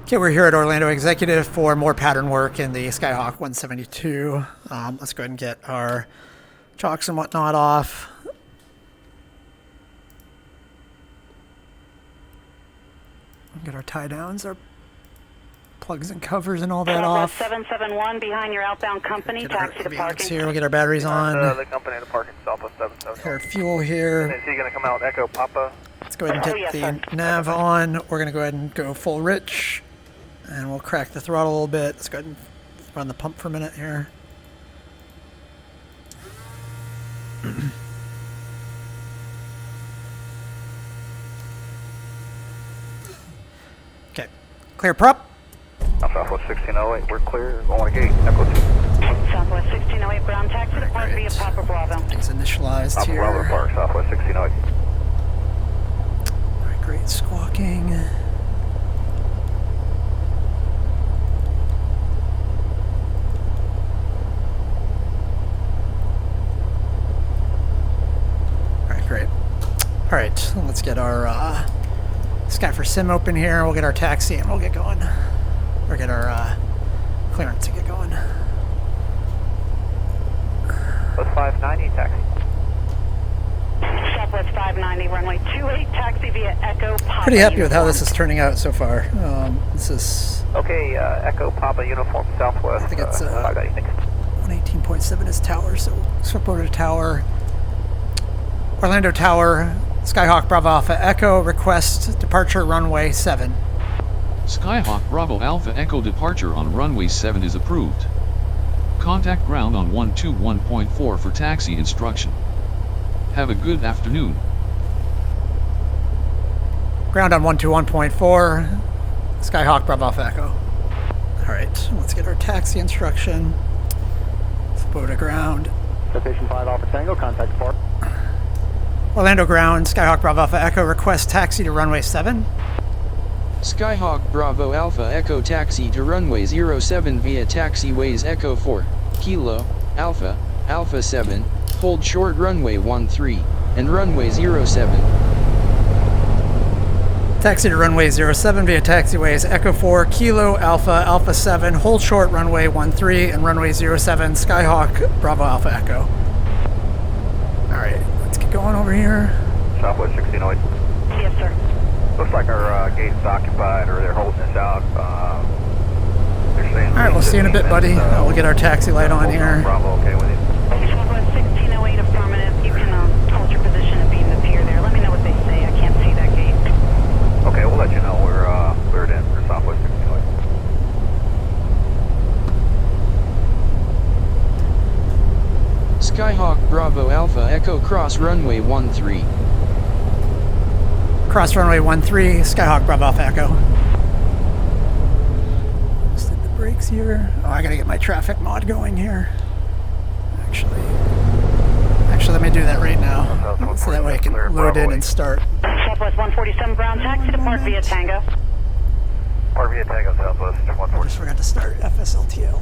Okay, we're here at Orlando Executive for more pattern work in the Skyhawk 172. Let's go ahead and get our chocks and whatnot off. Get our tie downs, our plugs and covers and all that off. 771 behind your outbound company, taxi to parking. Here, we'll get our batteries on. The company to parking, Southwest 771. Our fuel here. Is he going to come out Echo Papa? Let's go ahead and get the nav on. We're going to go ahead and go full rich. And we'll crack the throttle a little bit. Let's go ahead and run the pump for a minute here. Okay. Clear prop. Southwest 1608, we're clear. Going to gate, Echo 2. Southwest 1608, ground taxi to park via Papa Bravo. Things initialized Papa here. Bravo Park, Southwest 1608. Alright, great squawking. Great. All right, let's get our Sky for Sim open here. We'll get our taxi and we'll get going. Or get our clearance to get going. Southwest 590, taxi. Southwest 590, runway 28, taxi via Echo Papa. Pretty happy with how this is turning out so far. This is... Okay, Echo Papa uniform Southwest. I think it's 118.7 is tower, so swap over to tower. Orlando Tower, Skyhawk Bravo Alpha Echo, request departure runway 7. Skyhawk Bravo Alpha Echo departure on runway 7 is approved. Contact ground on 121.4 for taxi instruction. Have a good afternoon. Ground on 121.4, Skyhawk Bravo Alpha Echo. Alright, let's get our taxi instruction. Flip over to ground. Station 5 Alpha Tango, contact port. Orlando ground, Skyhawk Bravo Alpha Echo, request taxi to runway 7. Skyhawk Bravo Alpha Echo taxi to runway 07 via taxiways Echo 4, Kilo, Alpha, Alpha 7, hold short runway 13, and runway 07. Taxi to runway 07 via taxiways Echo 4, Kilo, Alpha, Alpha 7, hold short runway 13, and runway 07, Skyhawk Bravo Alpha Echo. Alright. Going over here. Southwest 1608. Yes, sir. Looks like our gate is occupied, or they're holding us out. They're saying. All right, we'll see you in a bit, buddy. We'll get our taxi light on here. Bravo, okay with you. Southwest 1608, affirmative. You can hold your position and beam the pier there. Let me know what they say. I can't see that gate. Okay, we'll let you know. We're cleared in for Southwest 1608. Skyhawk Bravo Alpha Echo cross runway 13. Cross runway 13, Skyhawk Bravo Alpha Echo. Just did the brakes here. Oh, I gotta get my traffic mod going here. Actually, let me do that right now. So that way I can load in and start. Southwest 147, ground taxi to park via Tango. Park via Tango, Southwest I 140. just forgot to start FSLTL.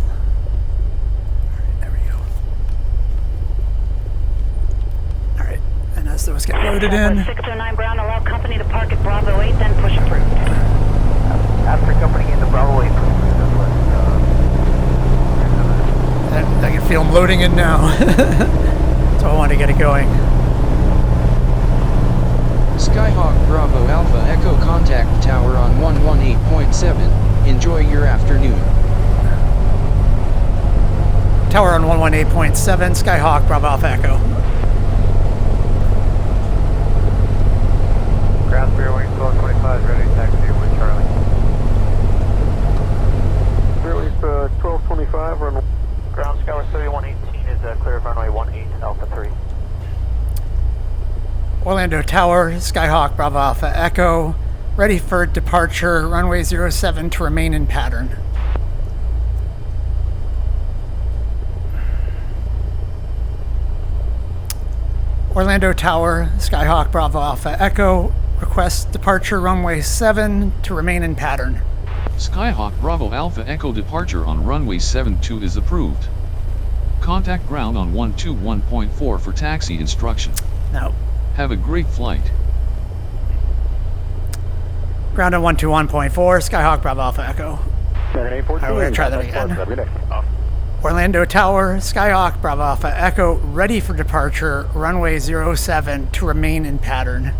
And as those get loaded in, 609 ground, allow company to park at Bravo 8, then push approved. After company into Bravo 8, I can feel them loading in now. So I want to get it going. Skyhawk Bravo Alpha Echo contact tower on 118.7. Enjoy your afternoon. Tower on 118.7, Skyhawk Bravo Alpha Echo. Ground Fairway 1225, ready to taxi with Charlie. Fairway 1225, run. Ground Skyhawk 3118 is clear of runway 18, Alpha 3. Orlando Tower, Skyhawk Bravo Alpha Echo, ready for departure, runway 07 to remain in pattern. Orlando Tower, Skyhawk Bravo Alpha Echo, request departure runway 7 to remain in pattern. Skyhawk Bravo Alpha Echo departure on runway 72 is approved. Contact ground on 121.4 for taxi instruction. No. Have a great flight. Ground on 121.4, Skyhawk Bravo Alpha Echo. American 814. Alright, we're gonna try that again. Have a good day. Orlando Tower, Skyhawk Bravo Alpha Echo, ready for departure, runway 07 to remain in pattern.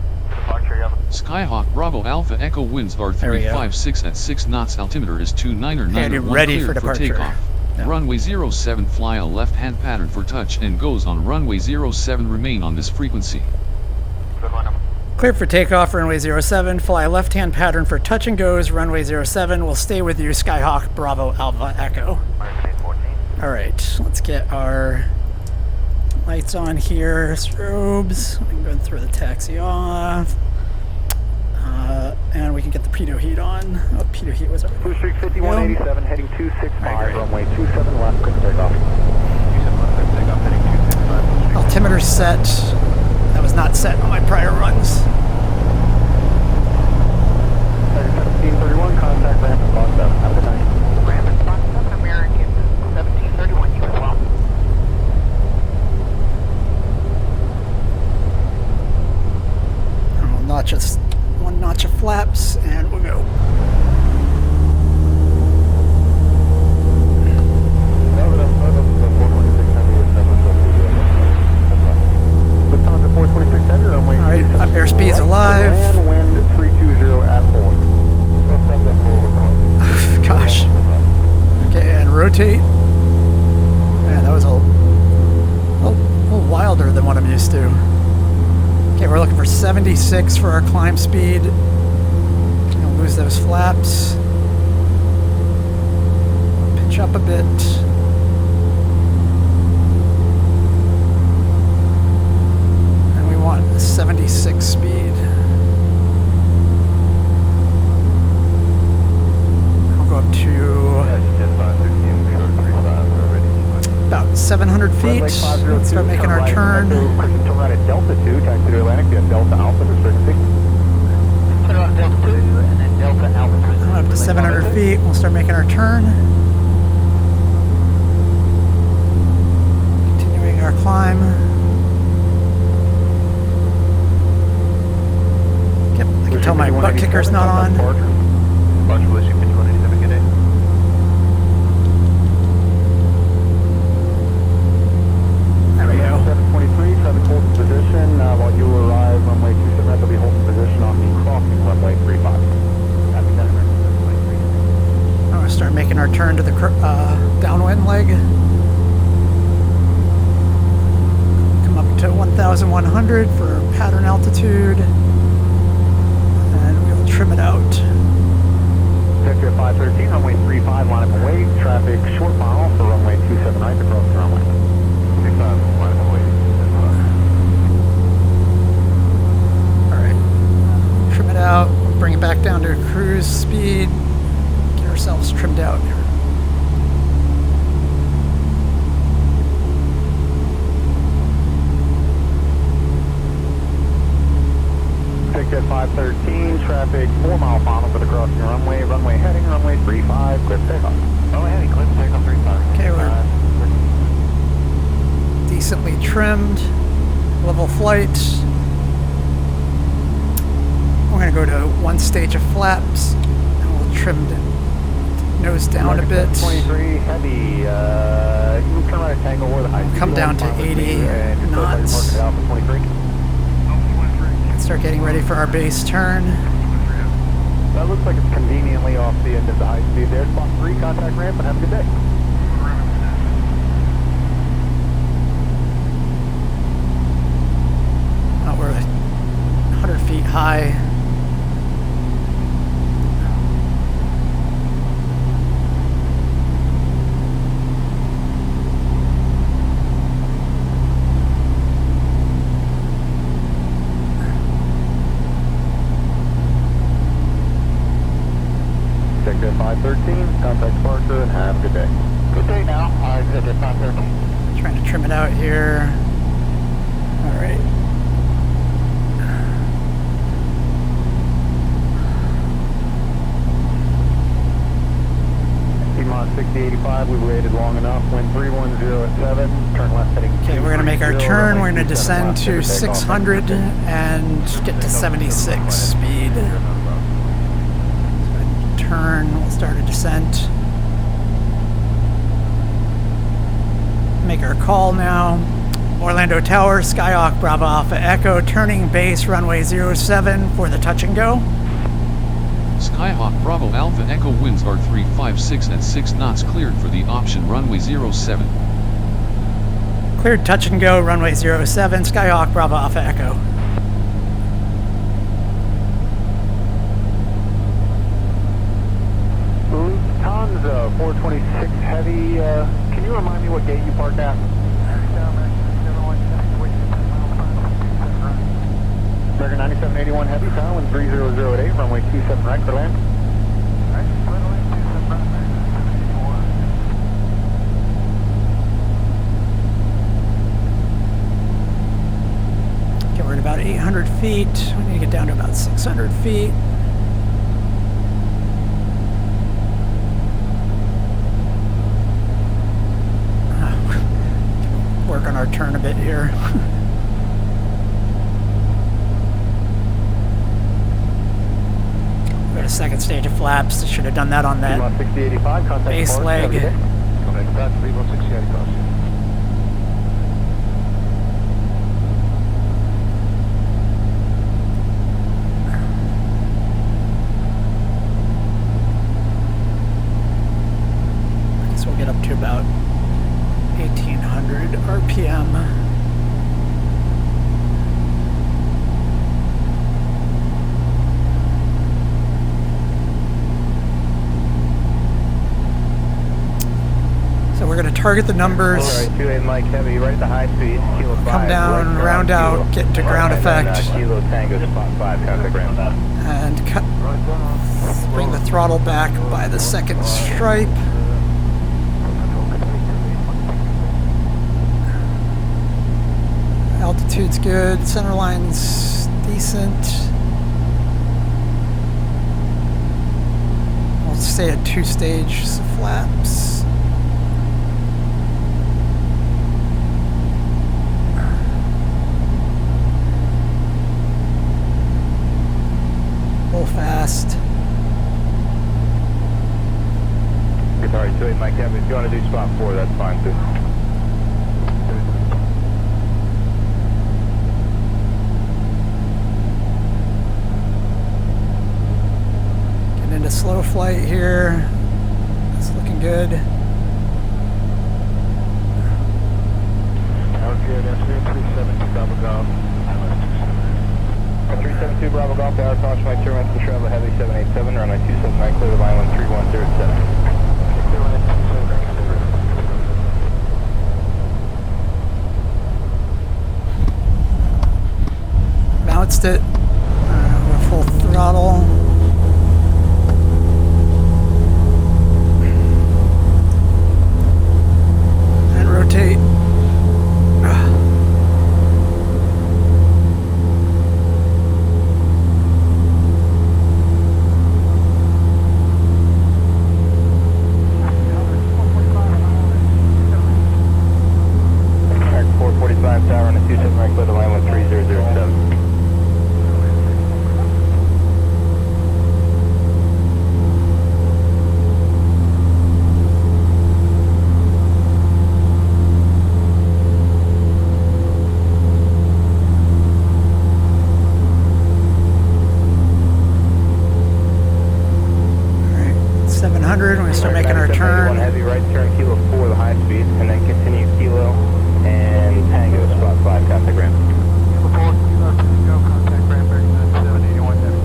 Skyhawk Bravo Alpha Echo winds are There we go. 356 at 6 knots. Altimeter is 299 Okay, ready for departure. takeoff. Yeah. Runway 07 fly a left-hand pattern for touch and goes on runway 07. Remain on this frequency. Cleared for takeoff, runway 07, fly left-hand pattern for touch and goes, runway 07, will stay with you, Skyhawk Bravo Alpha Echo. Alright, let's get our lights on here, strobes, we can go throw the taxi off, and we can get the pitot heat on. Oh, pitot heat was over there. Blue Streak 5187, heading 265, Alright, great. runway 27 left, quick takeoff. 27 left, quick takeoff, heading 265. Altimeter set. That was not set on my prior runs. 1731, contact ramp at Box 7. Have a good night. Ramp at Box 7, American 1731, you as well. One notch of flaps, and we'll go. Alright, airspeed's alive. Wind 320 at 4. Gosh. Okay, and rotate. Man, that was a little wilder than what I'm used to. Okay, we're looking for 76 for our climb speed. Gonna lose those flaps. Pitch up a bit. And we want 76 speed. I'll go up to about 700 feet. Let's start making our turn. Turn right at Delta 2, taxi to Atlantic, via Delta Alpha to frequency. Turn on Delta 2, and then Delta Alpha. Up to 700 feet. We'll start making our turn. Continuing our climb. Yep, I can tell my butt kicker's not on. Bunch Blue Streak 5187, good day. There we go. 723, traffic hold position. While you arrive, runway 27 have to be holding position on the crossing runway 35. I'm going to start making our turn to the downwind leg. Come up to 1,100 for pattern altitude. And we'll trim it out. Sector 513, runway 35, line up and wait. Traffic short mile for runway 27 right across the runway. 35, line up and wait. Alright. Trim it out. Bring it back down to cruise speed. Get ourselves trimmed out. Sector 513, traffic 4 mile final for the crossing runway. Runway heading, runway 35, clear takeoff. Runway heading, clear takeoff 35. Okay, we're decently trimmed. Level flight. We're going to go to one stage of flaps. And we'll trim the nose down a bit. 23, heavy. You can turn right at Tango or the high speed. Come down to 80 knots. Alpha 23. Start getting ready for our base turn. That looks like it's conveniently off the end of the high speed there. Spot 3, contact ramp, and have a good day. Oh, we're 100 feet high. Sector 513, contact departure, and have a good day. Good day now. Sector 513. Trying to trim it out here. All right. T-Mod 6085, we waited long enough. Wind 310 at 7, turn left heading. Okay, we're going to make our turn. We're going to descend to 600 and get to 76 speed. turn. We'll start a descent. Make our call now. Orlando Tower, Skyhawk, Bravo Alpha Echo, turning base runway 07 for the touch and go. Skyhawk Bravo Alpha Echo winds are 356 at 6 knots, cleared for the option runway 07. Cleared touch and go, runway 07, Skyhawk, Bravo Alpha Echo. Lufthansa 426 Heavy, can you remind me what gate you parked at? American 9781 Heavy, Tower 3008, runway 27 right for land. Okay, we're at about 800 feet. We need to get down to about 600 feet. Work on our turn a bit here. Got a second stage of flaps. Should have done that on that base leg. I guess we'll get up to about 1800 RPM. So we're going to target the numbers. Alright, 28 Mike Heavy, right at the high speed. Kilo 5, Come down, right round out, get into ground effect. Kilo Tango spot 5, contact ground. And cut. Bring the throttle back by the second stripe. Altitude's good, center line's decent. We'll stay at 2 stages of flaps. Roll fast. Sorry, 28 Mike Heavy, if you want to do spot 4, that's fine too. Into slow flight here. It's looking good. Good, that's 372 Bravo Golf. 372 Bravo Golf, hour caution, my turn to travel heavy 787, runway 279, clear the line 13107. Bounced it. We're full throttle. Rotate. Alright, 445 tower on the 27 right, clear the line 13007. We're going to start making our turn. Heavy right turn, Kilo 4, the high speed, and then continue Kilo and Tango, spot 5, contact ground. Kilo 4, Kilo Tango, contact ground, bearing 9781 heavy.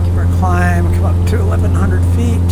Keep our climb, come up to 1100 feet.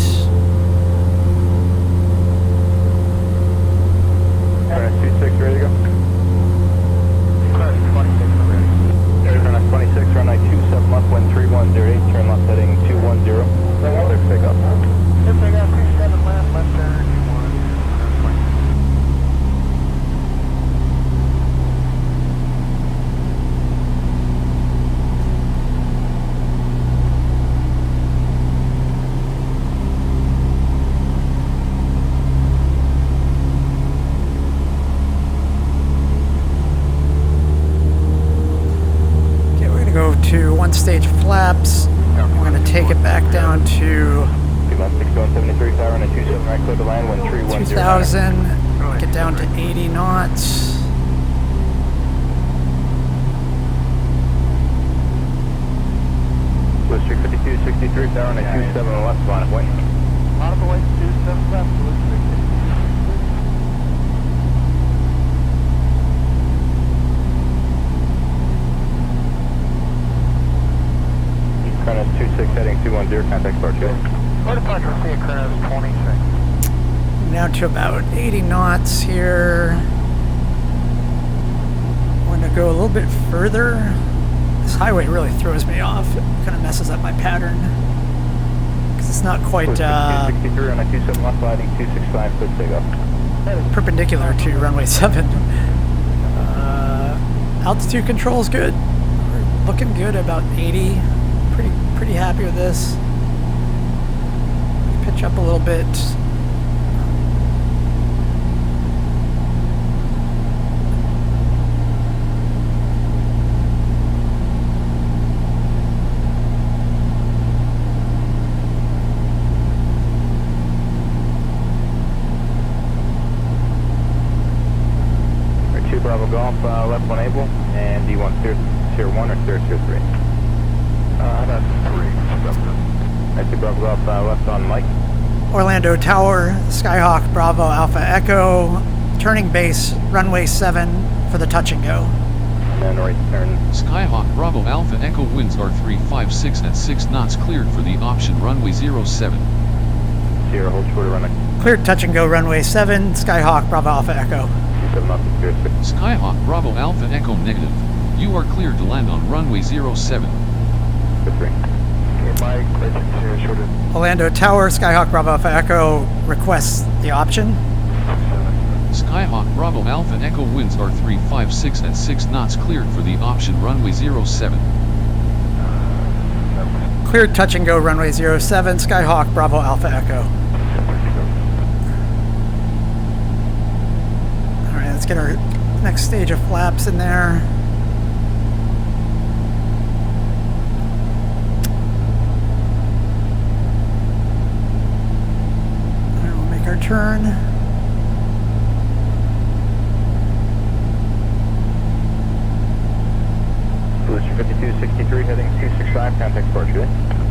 to one stage of flaps. We're going to take it back down to 2,000. Get down to 80 knots. Blue Streak 5263, power on a 27 left, line of way. Line of way, 27 left, Blue Streak 5263. Kronos 26 heading 210, contact Spark 2. What if I can see a Kronos 26? Down to about 80 knots here. Want to go a little bit further. This highway really throws me off. It kind of messes up my pattern because it's not quite 63 on a 27 left, sliding 265, clear takeoff. perpendicular to runway 7. Altitude control is good. We're looking good, about 80. Pretty happy with this. Pitch up a little bit. Bravo Golf, left one able, and do you want tier 1 or tier 3? That's 3. Right, 2 Bravo Golf, left on Mike. Orlando Tower, Skyhawk, Bravo, Alpha, Echo, turning base, runway 7 for the touch and go. And then right turn. Skyhawk, Bravo, Alpha, Echo winds are 356 at 6 knots cleared for the option runway 07. Sierra, hold short of runway. Cleared touch and go, runway 7, Skyhawk, Bravo, Alpha, Echo. 27 up to tier 6. Skyhawk, Bravo, Alpha, Echo negative. You are cleared to land on runway 07. Tier 3. Okay, Mike, Legend Sierra, short of Orlando Tower, Skyhawk, Bravo, Alpha, Echo requests the option. 7. Skyhawk, Bravo, Alpha, Echo winds are 356 at 6 knots cleared for the option runway 07. Cleared touch and go, runway 07, Skyhawk, Bravo, Alpha, Echo. Let's get our next stage of flaps in there. And we'll make our turn. Blue Streak 5263 heading 265, contact Spark 2.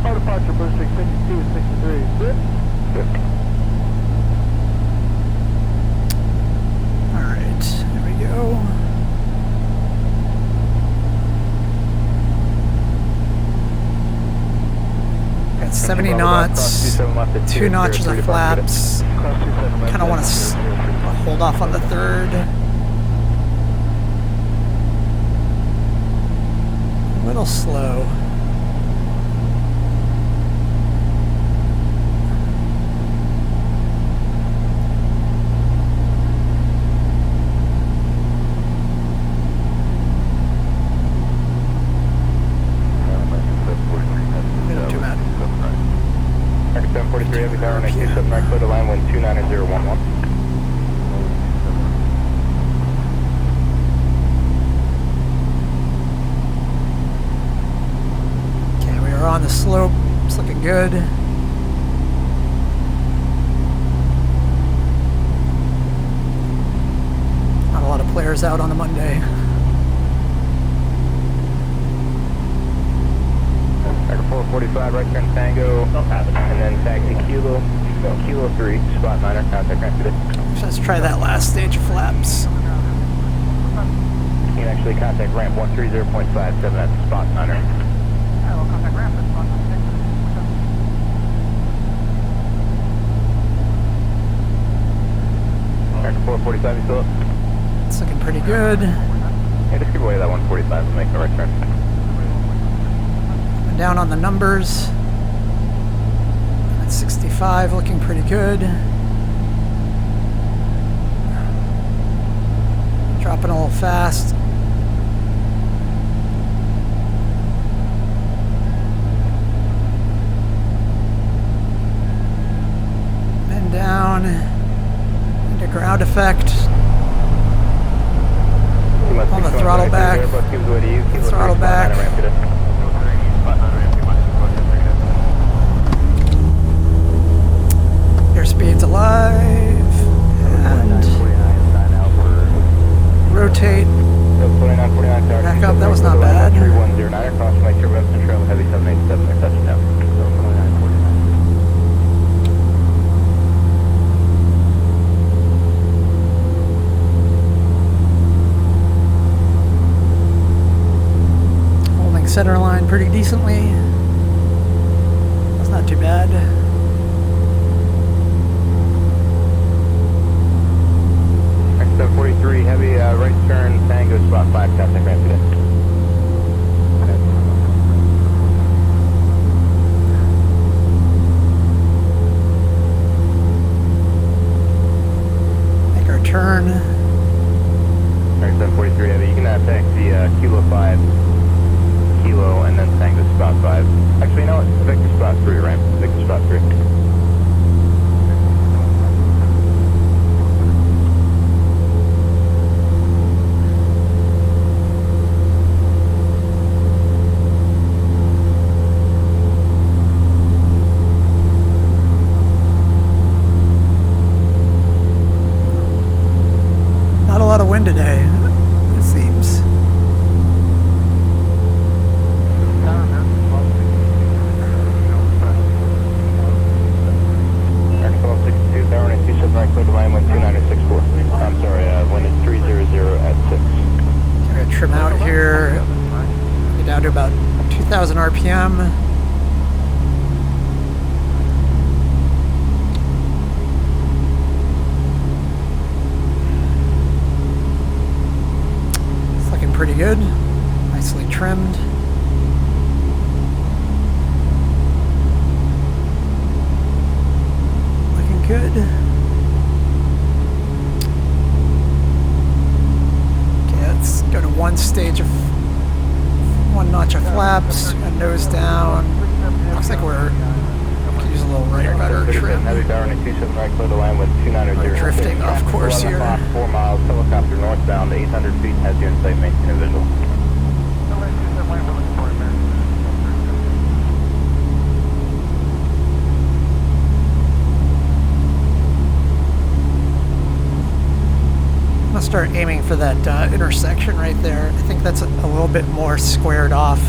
Our departure, Blue Streak 5263. Good. Good. There we go. Got 70 knots, 2 notches of flaps. Kind of want to hold off on the third. A little slow. Heavy power on a 27 right, clear to line, wind 29011. Okay, we are on the slope. It's looking good. Not a lot of players out on a Monday. Record 445, right turn Tango, and then taxi Kilo 3, spot 9er, contact ramp today. So let's try that last stage of flaps. You can actually contact ramp 130.57, that's spot 9er. I will contact ramp. That's 116. Record 445, you still up? It's looking pretty good. Yeah, just give away that 145 and make the right turn. Down on the numbers. At 65, looking pretty good. Dropping a little fast. Then down into ground effect. On the throttle back. Throttle back. center line pretty decently. That's not too bad. X743 heavy, right turn, Tango, spot 5, contact ramp today. Make our turn. Alright, 743 heavy, you can taxi Kilo 5, Kilo, and then Tango spot 5. Actually, you know what? Victor spot 3, right? Victor spot 3. Not a lot of wind today, it seems. X1262, tower 927, right, clear to line, wind 2964. I'm sorry, wind is 300 at 6. I'm gonna trim out here, get down to about 2,000 RPM. It's looking pretty good, nicely trimmed. Looking good. Let's go to one stage of one notch of flaps, and nose down. Looks like we're could use a little right rudder trim. Heavy tower 927, right, clear to line, wind 2900. We're drifting off course 11 here. o'clock, 4 miles, helicopter northbound, 800 feet, has you in sight, maintain a visual. I'm gonna start aiming for that intersection right there. I think that's a little bit more squared off.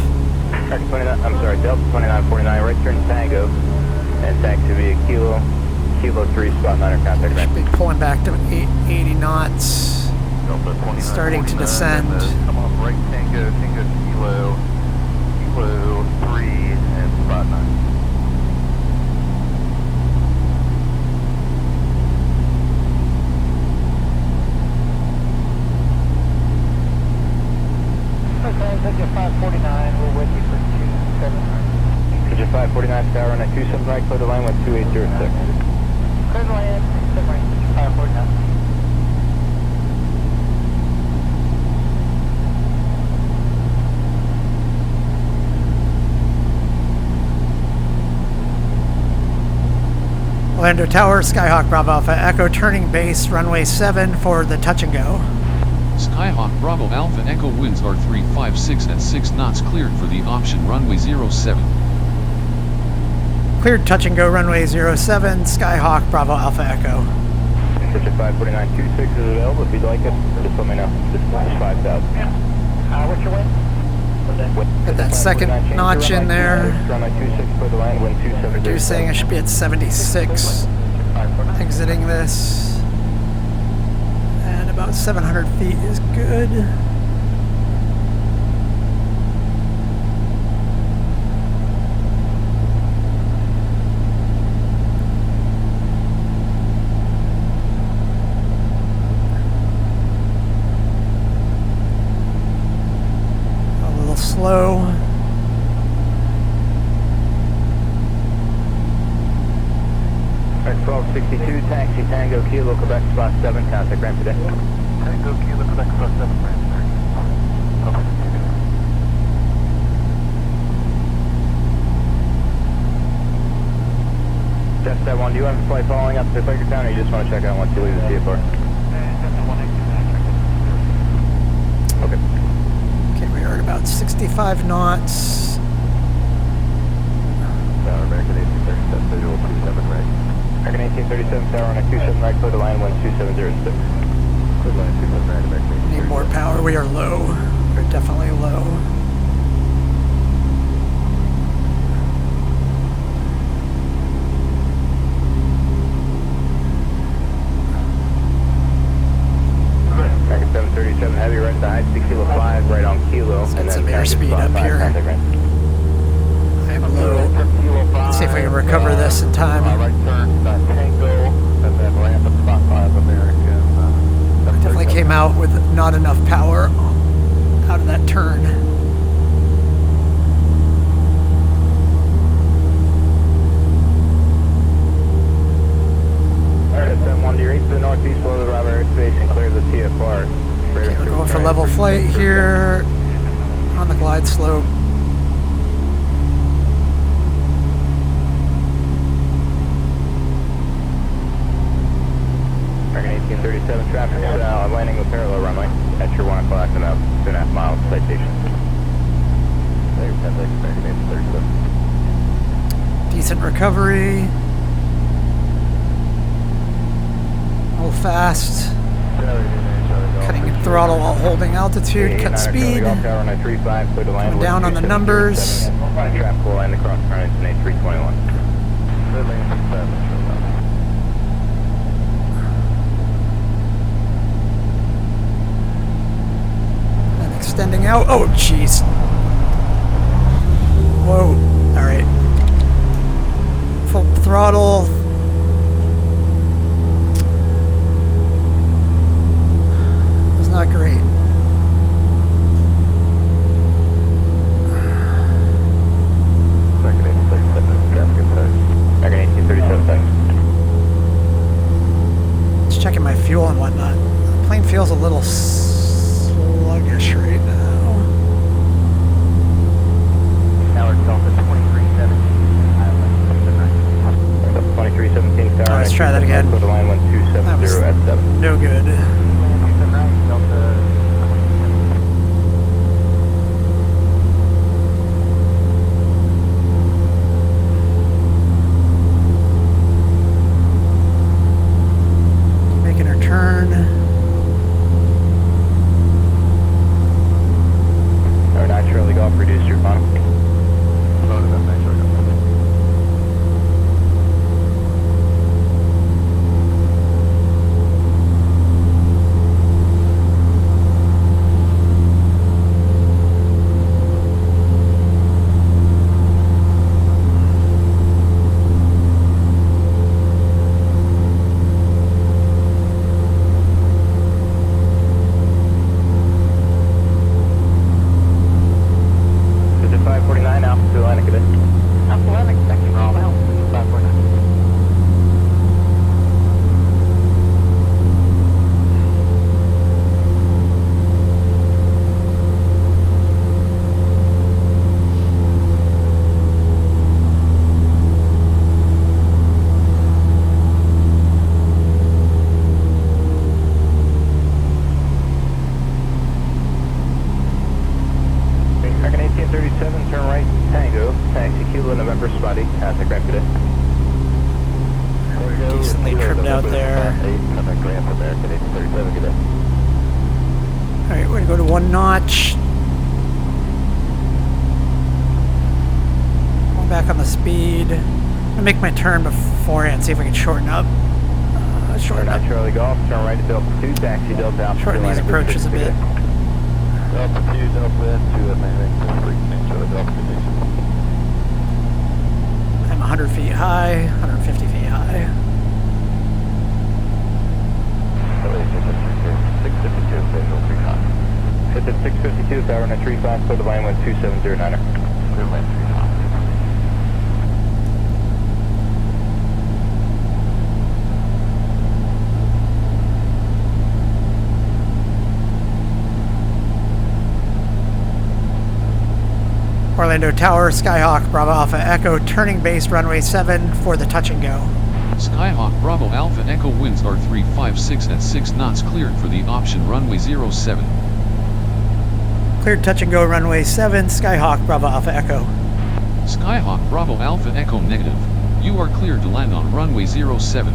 Delta 2949, right turn Tango, and taxi via Kilo 3, spot 9 or contact ramp. Should be pulling back to 80 knots. Starting to descend. Come on, right Tango, Tango Kilo 3, and spot 9. Pigeon 549, we're with you for 279. Pigeon 549, tower 927, right, clear to line, wind 2806. Clear the land, Pigeon 549. Orlando Tower, Skyhawk Bravo Alpha Echo, turning base, runway 7 for the touch and go. Skyhawk Bravo Alpha Echo winds are 356 at 6 knots, cleared for the option runway 07. Cleared touch and go, runway 07, Skyhawk Bravo Alpha Echo. Pigeon 54926 is available, if you'd like it, just let me know. This is 5,000. What's your wind? Got that second notch in there. Reducing, I should be at 76 exiting this. And about 700 feet is good. Slow. Alright, 1262, taxi Tango Kilo, Quebec, spot 7, contact ramp today. Tango Kilo, Quebec, spot 7, ramp 30. Okay. Just that one, do you want to fly following up to Quaker Town, or you just want to check out once you leave the CFR? Okay. Okay, we are at about 65 knots. American 1837, visual 27 right. American 1837, tower on a 27 right, clear to line 12706. Clear line 27 right, American 1837. Need more power. We are low. We're definitely low. American 737 heavy, right to high, 6 kilo 5, right on Kilo, and then elevator speed up here. I am low. Let's see if we can recover this in time. Right turn, Tango, and then ramp at spot 5 American. Definitely came out with not enough power out of that turn. Alright, SM1 to your 8 to the northeast below the WarBRD airspace and clear the TFR. Okay, we're going for level flight here on the glide slope. American 1837 traffic south, landing with parallel runway at your 1 o'clock and about 2.5 miles citation. American 1837. Decent recovery. A little fast. Cutting throttle while holding altitude. Cut speed. Coming down on the numbers. Traffic will land across currents in A321. And extending out. Oh, jeez. Whoa. All right. Full throttle. It's not great. American 1837 seconds. Just checking my fuel and whatnot. The plane feels a little sluggish right now. Tower Delta 2317. 2317 tower. Alright, let's try that again. Go to line 1270 at 7. No good. Making her turn. Tower 9 Charlie Golf, reduce your final. Decently trimmed out there. Alright, we're gonna go to 1 notch. Going back on the speed. I'm gonna make my turn beforehand, see if we can shorten up. Shorten up. Charlie Golf, turn right to Delta 2, taxi Delta Alpha. Shorten these approaches a bit. Delta 2, Delta 2, Atlantic, Charlie Golf condition. I'm 100 feet high, 150 feet high. 652, visual 3 high. Hit at 652, tower 935, clear the line 12709er. Clear line 3 high. Orlando Tower, Skyhawk, Bravo Alpha Echo, turning base runway 7 for the touch and go. Skyhawk Bravo Alpha Echo winds are 356 at 6 knots cleared for the option runway 07. Cleared touch and go runway 7, Skyhawk, Bravo Alpha Echo. Skyhawk Bravo Alpha Echo negative. You are cleared to land on runway 07.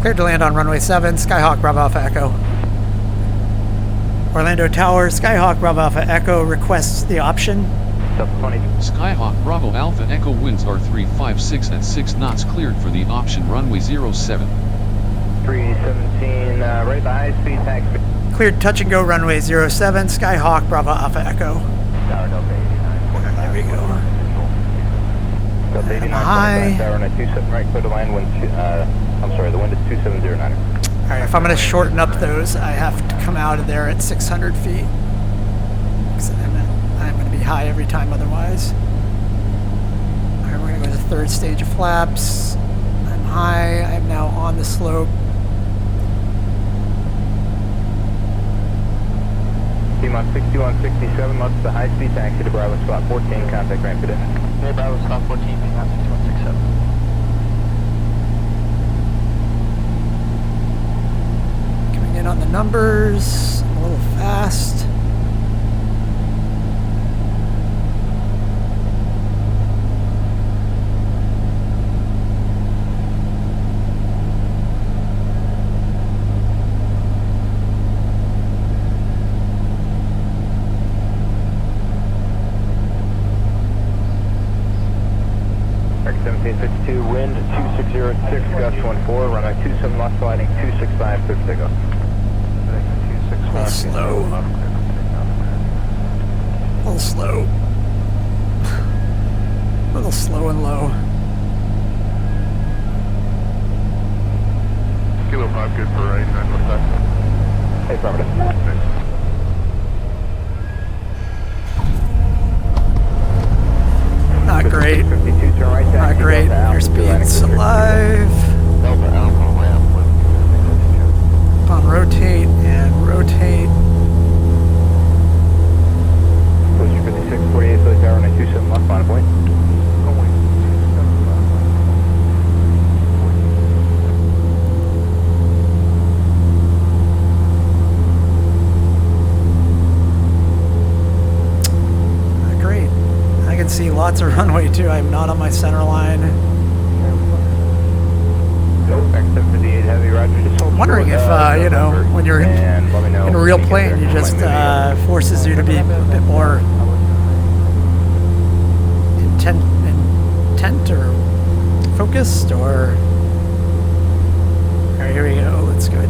Cleared to land on runway 7, Skyhawk, Bravo Alpha Echo. Orlando Tower, Skyhawk, Bravo Alpha Echo requests the option. Skyhawk Bravo Alpha Echo winds are 356 at 6 knots cleared for the option runway 07. 317, right at the high speed taxi. Cleared touch and go runway 07, Skyhawk, Bravo Alpha Echo. Tower Delta 89. There we go. Delta 89, High. tower on a 27 right, clear to land, wind, I'm sorry, the wind is 2709. All right, if I'm going to shorten up those, I have to come out of there at 600 feet. 'Cause I'm going to be high every time otherwise. All right, we're going to go to the third stage of flaps. I'm high. I am now on the slope. T-Mod 6167, left to high speed taxi to Bravo spot 14, contact ramp it in. Hey, Bravo, spot 14, T-Mod 6167. Coming in on the numbers. I'm a little fast. American 1752, wind 2606, gust 14, runway 27 left sliding 265, clear for takeoff. A little slow. A little slow. A little slow and low. Kilo 5, good for right, 945. Hey, affirmative. Not great. 52, turn right, Not taxi, great. Delta Alpha, Airspeed's landing alive. Delta Alpha, ramp with Up on rotate and rotate. Booster 56, 48, so the tower on a 27 left, final point. Not great. I can see lots of runway too. I'm not on my center line. Back 758, heavy, roger. Just hold I'm wondering short, if, you know, number, when you're in and let me know a if real we get plane, there. you just Might move you. forces you to be a bit more intent or focused, or. All right, here we go. That's good.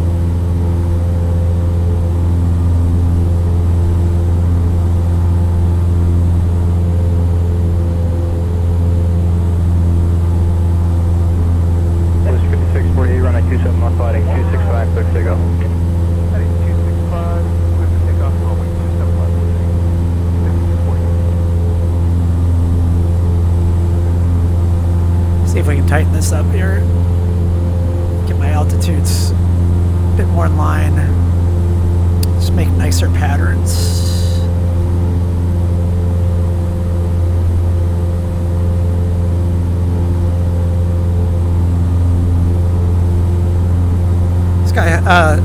Booster 56, 48, run at 27 left sliding 265, clear for takeoff. Heading 265, clear for takeoff, runway 27 left. See if we can tighten this up here. Get my altitudes a bit more in line. Just make nicer patterns.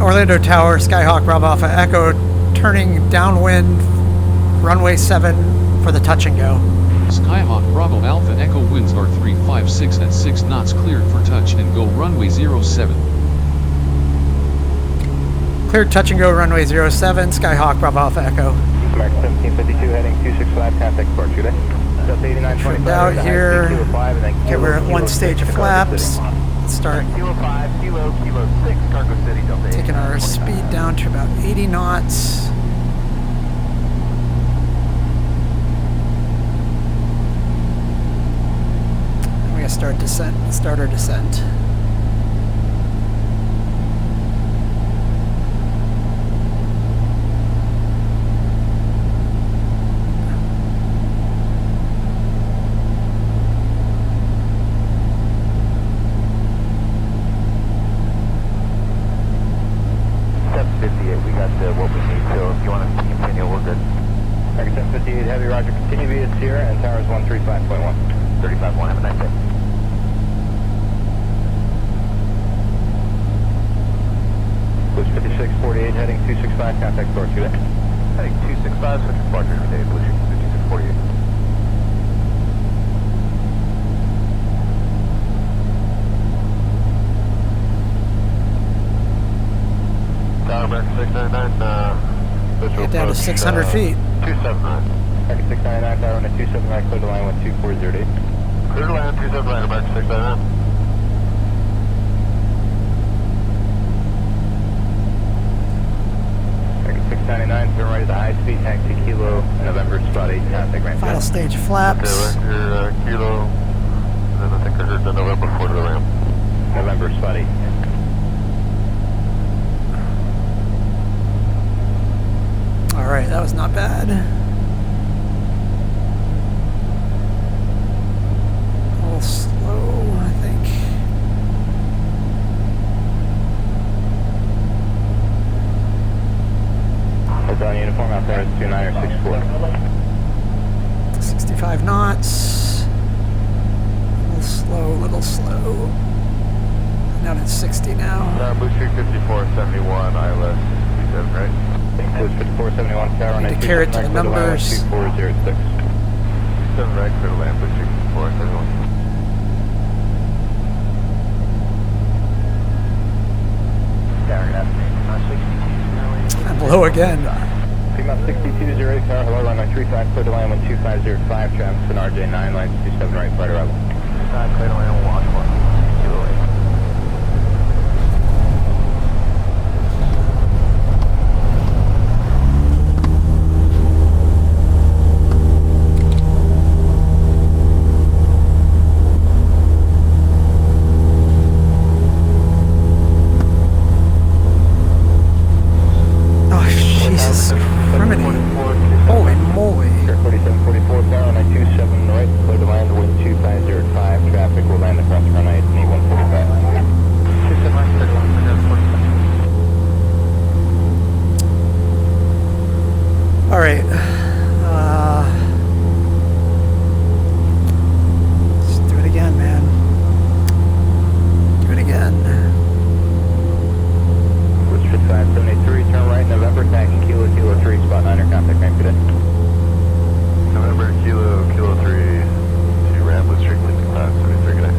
Orlando Tower, Skyhawk, Bravo Alpha Echo, turning downwind, runway 7 for the touch and go. Skyhawk Bravo Alpha Echo winds are 356 at 6 knots cleared for touch and go runway 07. Cleared touch and go, runway 07, Skyhawk, Bravo Alpha Echo. American 1752, heading 265, contact departure today. Delta 89, Trimmed out here. Okay, we're at one stage of flaps. Let's start Kilo 5, Kilo 6, Cargo City, Delta 89. taking our speed down to about 80 knots. And we gotta start our descent. We got what we need, so if you want to continue, we're good. American 758, heavy, roger. Continue via Sierra and towers 135.1. 35.1, have a nice day. Boost 56, 48, heading 265, contact door today. Heading 265, switch departure today, Boost 56, 48. Tower American 699, Get down to 600 feet. 279. American 699, tower on a 279, clear to line 12408. Clear to land 279, American 699. 699, turn right at the high speed, taxi Kilo, November, spot 8, contact ramp. Final stage flaps. Kilo, and then I think I heard the November 4 to the ramp. November, spot 8. Alright, that was not bad. A little slow, I think. Hotel uniform out there is 2964. 65 knots. A little slow. Down at 60 now. Blue Street 5471, ILS 67, right? Blue 5471, tower on Need to carry it to the numbers. 2406. 7 right, clear to land, Blue Street 5471. I'm low again. Female 6208, tower, hello, runway 35, clear to land, 12505, traffic in RJ9, line 27 right, flight arrival. Clear to land, watch 16208. Jesus criminy. Holy moly. 4744, tower, 927 right, clear to land, wind 2505, traffic will land across runway 8145. Alright. Let's do it again, man. Do it again. Bridge 5783, turn right, November, taxi Kilo, Kilo 3, spot 9, contact ramp today. November, Kilo, Kilo 3, to ramp with strictly to class 73 today.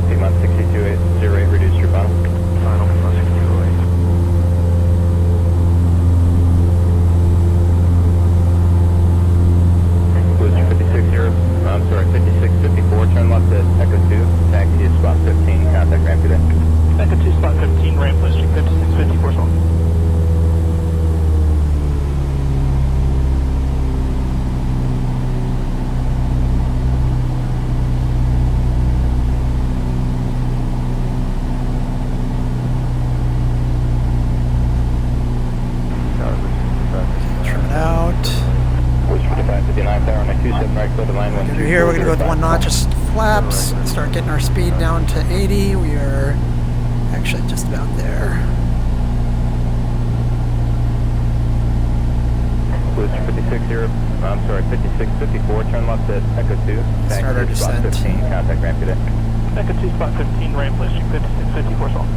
T-Mod 6208, reduce your final. Final, 6208. Bridge 5654, turn left at Echo 2, taxi is spot 15, contact ramp today. Echo 2, spot 15, ramp Blue Street 5654 as well. Trim it out. Bridge 5559, tower, 927 right, clear to line 1. Under here, we're going to go with one notch, just flaps, start getting our speed down to 80. We are actually just about there. Bridge 5654, turn left at Echo 2, Start our taxi is spot descent. 15, contact ramp today. Echo 2, spot 15, ramp Blue Street 5654 as well.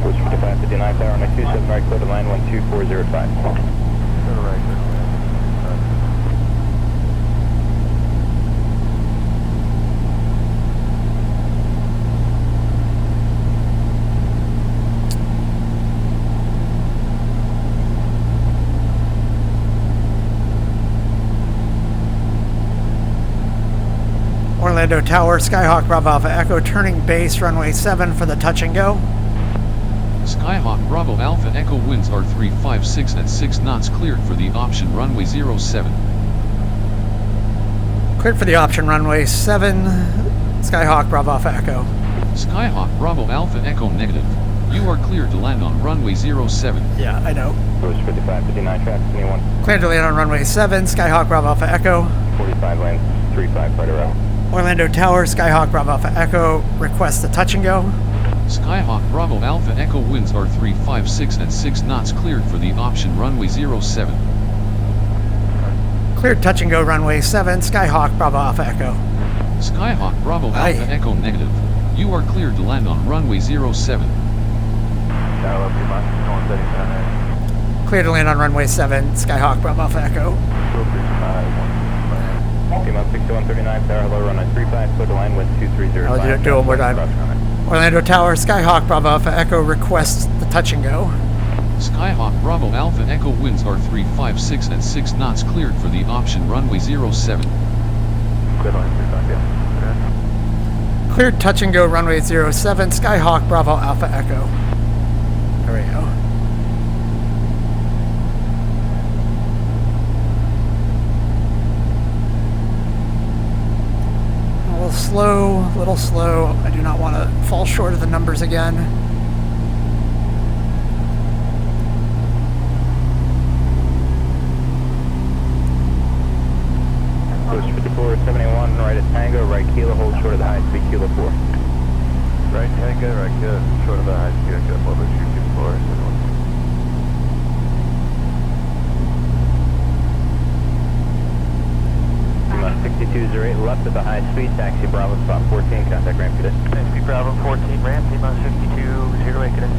Bridge 5559, tower, 927 right, clear to line 12405. Orlando Tower, Skyhawk, Bravo Alpha Echo, turning base, runway 7 for the touch and go. Skyhawk Bravo Alpha Echo winds are 356 at 6 knots, cleared for the option runway 07. Cleared for the option runway 7, Skyhawk, Bravo Alpha Echo. Skyhawk Bravo Alpha Echo negative. You are cleared to land on runway 07. Yeah, I know. Bridge 5559, traffic, anyone? Cleared to land on runway 7, Skyhawk, Bravo Alpha Echo. 45 lanes, 35, right around. Orlando Tower, Skyhawk, Bravo Alpha Echo, request the touch and go. Skyhawk Bravo Alpha Echo winds are 356 at 6 knots, cleared for the option runway 07. Cleared touch and go runway 7, Skyhawk, Bravo Alpha Echo. Skyhawk Bravo Aye. Alpha Echo negative. You are cleared to land on runway 07. Clear to land on runway 7, Skyhawk, Bravo Alpha Echo. P-Mod 6139, tower, hello, runway 35, clear to land, wind 2305. I'll do it one more time. Orlando Tower, Skyhawk, Bravo Alpha Echo requests the touch and go. Skyhawk Bravo Alpha Echo winds are 356 at 6 knots cleared for the option runway 07. Cleared touch and go runway 07, Skyhawk, Bravo Alpha Echo. There we go. A little slow. I do not want to fall short of the numbers again. Coast 5471, right at Tango, right kilo, hold short of the high speed, kilo 4. Right Tango, right kilo, short of the high speed, kilo 4, but shoot kilo 4. P-Mod 6208, left at the high speed, taxi Bravo, spot 14, contact ramp cadet. Taxi Bravo 14, ramp, P-Mod 6208, cadet.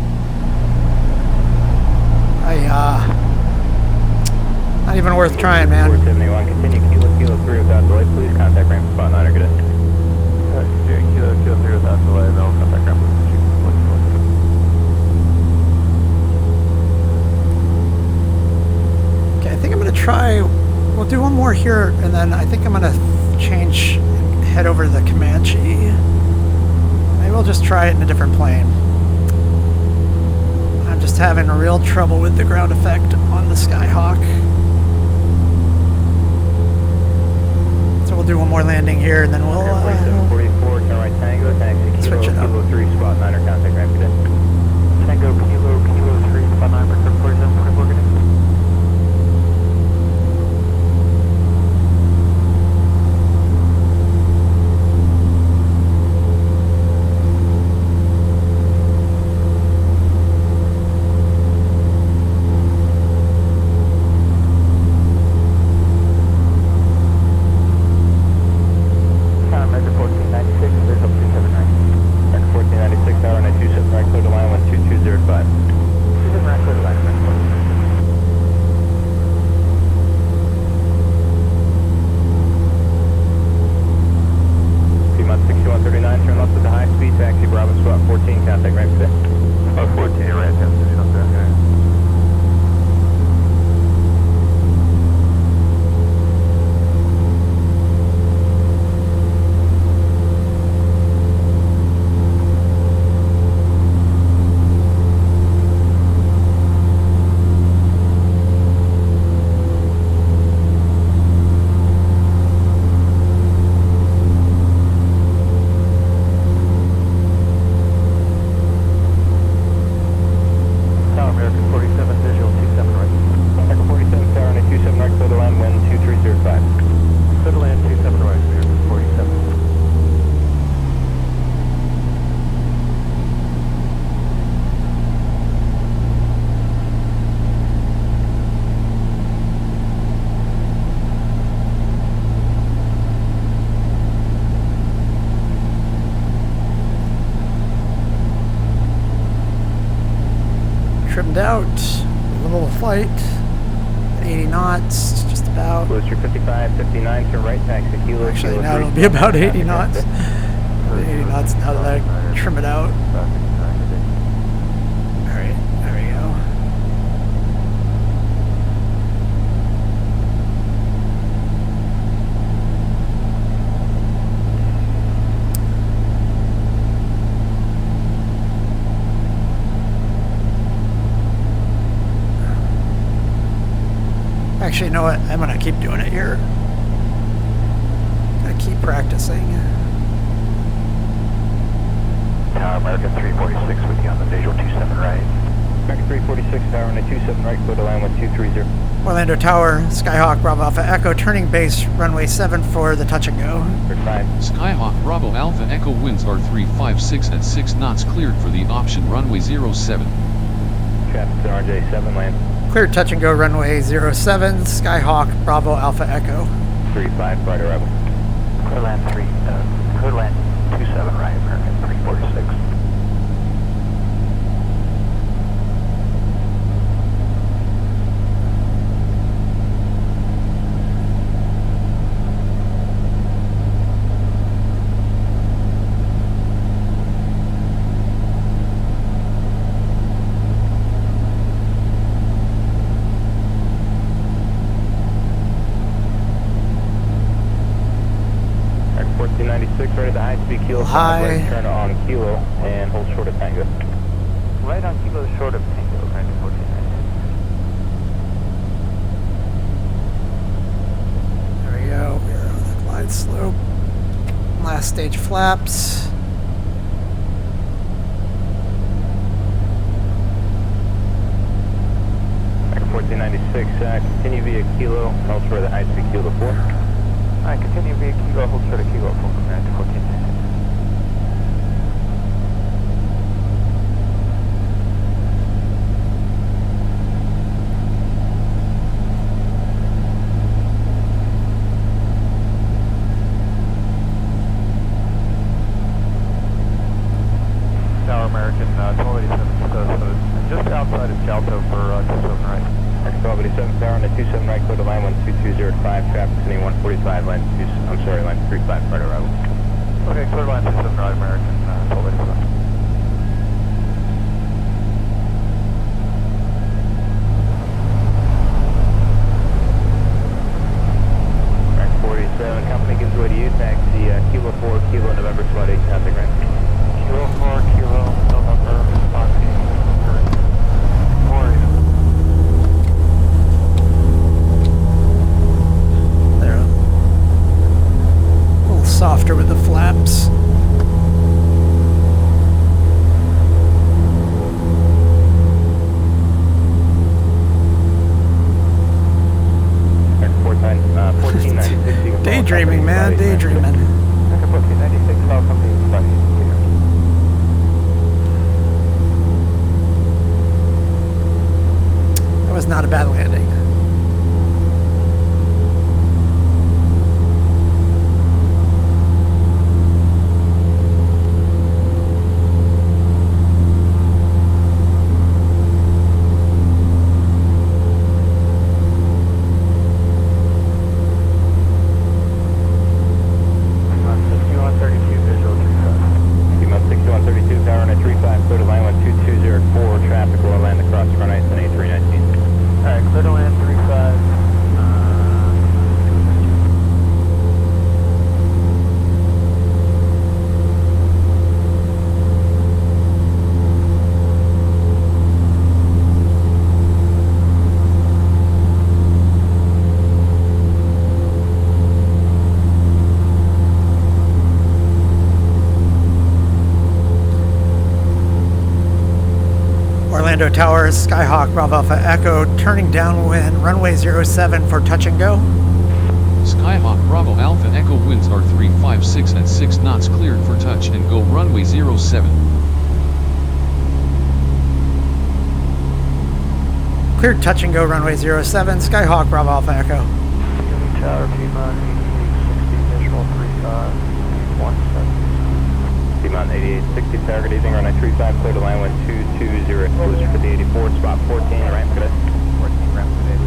Not even worth trying, man. 471, continue kilo 3 without delay, please contact ramp spot 9 cadet. Kilo 3 without delay, no contact ramp. Okay, I think I'm going to try, we'll do one more here, and then I think I'm going to change and head over to the Comanche. Maybe we'll just try it in a different plane. I'm just having a real trouble with the ground effect on the Skyhawk. So we'll do one more landing here, and then we'll 744, turn right Tango, taxi switch it up. kilo 3, spot 9 contact ramp cadet. Tango, kilo 3, spot 9, 4744, cadet. Trimmed out, a little flight, 80 knots, just about. Closer 55, 59, turn right, taxi kilo. Actually, now it'll be about 80 knots. 80 knots now that I trim it out. Alright, there we go. Actually, you know what? I'm gonna keep doing it here. Gotta keep practicing. Tower American 346 with you on the visual 27 right. American 346, tower on a 27 right, clear to land with 230. Orlando Tower, Skyhawk, Bravo Alpha Echo, turning base runway 7 for the touch and go. Skyhawk Bravo Alpha Echo winds are 356 at 6 knots cleared for the option runway 07. Traffic to RJ7 land. Cleared touch and go runway 07, Skyhawk, Bravo Alpha Echo. 35, flight arrival. Clear land 27 right, American 346. 4096, right at the high speed kilo. High. Right turn on kilo and hold short of Tango. Right on kilo, short of Tango, right to 1490. There we go. We're on the glide slope. Last stage flaps. Back 1496, continue via kilo, hold short of the high speed kilo 4. Alright, continue via kilo, hold short of kilo, 4 from there to 1490. Tower American, 1287, so just outside of Jalto for 27 right. 1287, tower on the 27 right, clear to line 12205, traffic sending 145, line 35, right arrival. Okay, clear line 27 right, American, 1287. Right, 47, company gives way to you, taxi kilo 4, kilo November, slot 8, traffic right. Kilo 4, kilo, November, spot 8, 4. They're a little softer with the flaps. Right, 1496. Daydreaming, man, daydreaming. Back at 1496, call company spot 8. That was not a bad landing. Orlando Towers, Skyhawk, Bravo Alpha Echo, turning downwind, runway 07 for touch and go. Skyhawk Bravo Alpha Echo winds are 356 at 6 knots cleared for touch and go runway 07. Cleared touch and go, runway 07, Skyhawk, Bravo Alpha Echo. Tower, Piedmont, 8860, visual 3517. Piedmont 8860, tower, good evening, runway 35, clear to line 1220, close for the 84, spot 14, ramp good. 14, ramp good.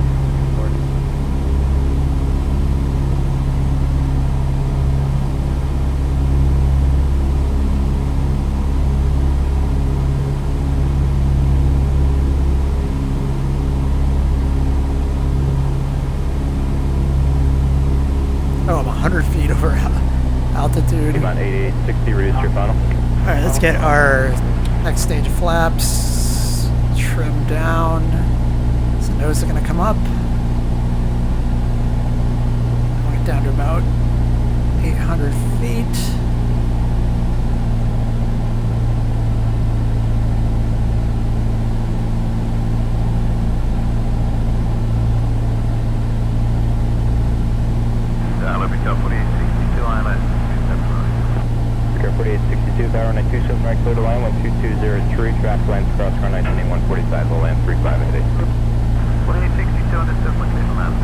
Oh, I'm 100 feet over altitude. Piedmont 8860, reduce your funnel. Alright, let's get our next stage of flaps. Trim down. So nose is going to come up. Going down to about 800 feet. Air 4862, power 927, right, clear to line 12203, traffic lines across runway 145, low land 3588. 4862 on the location map.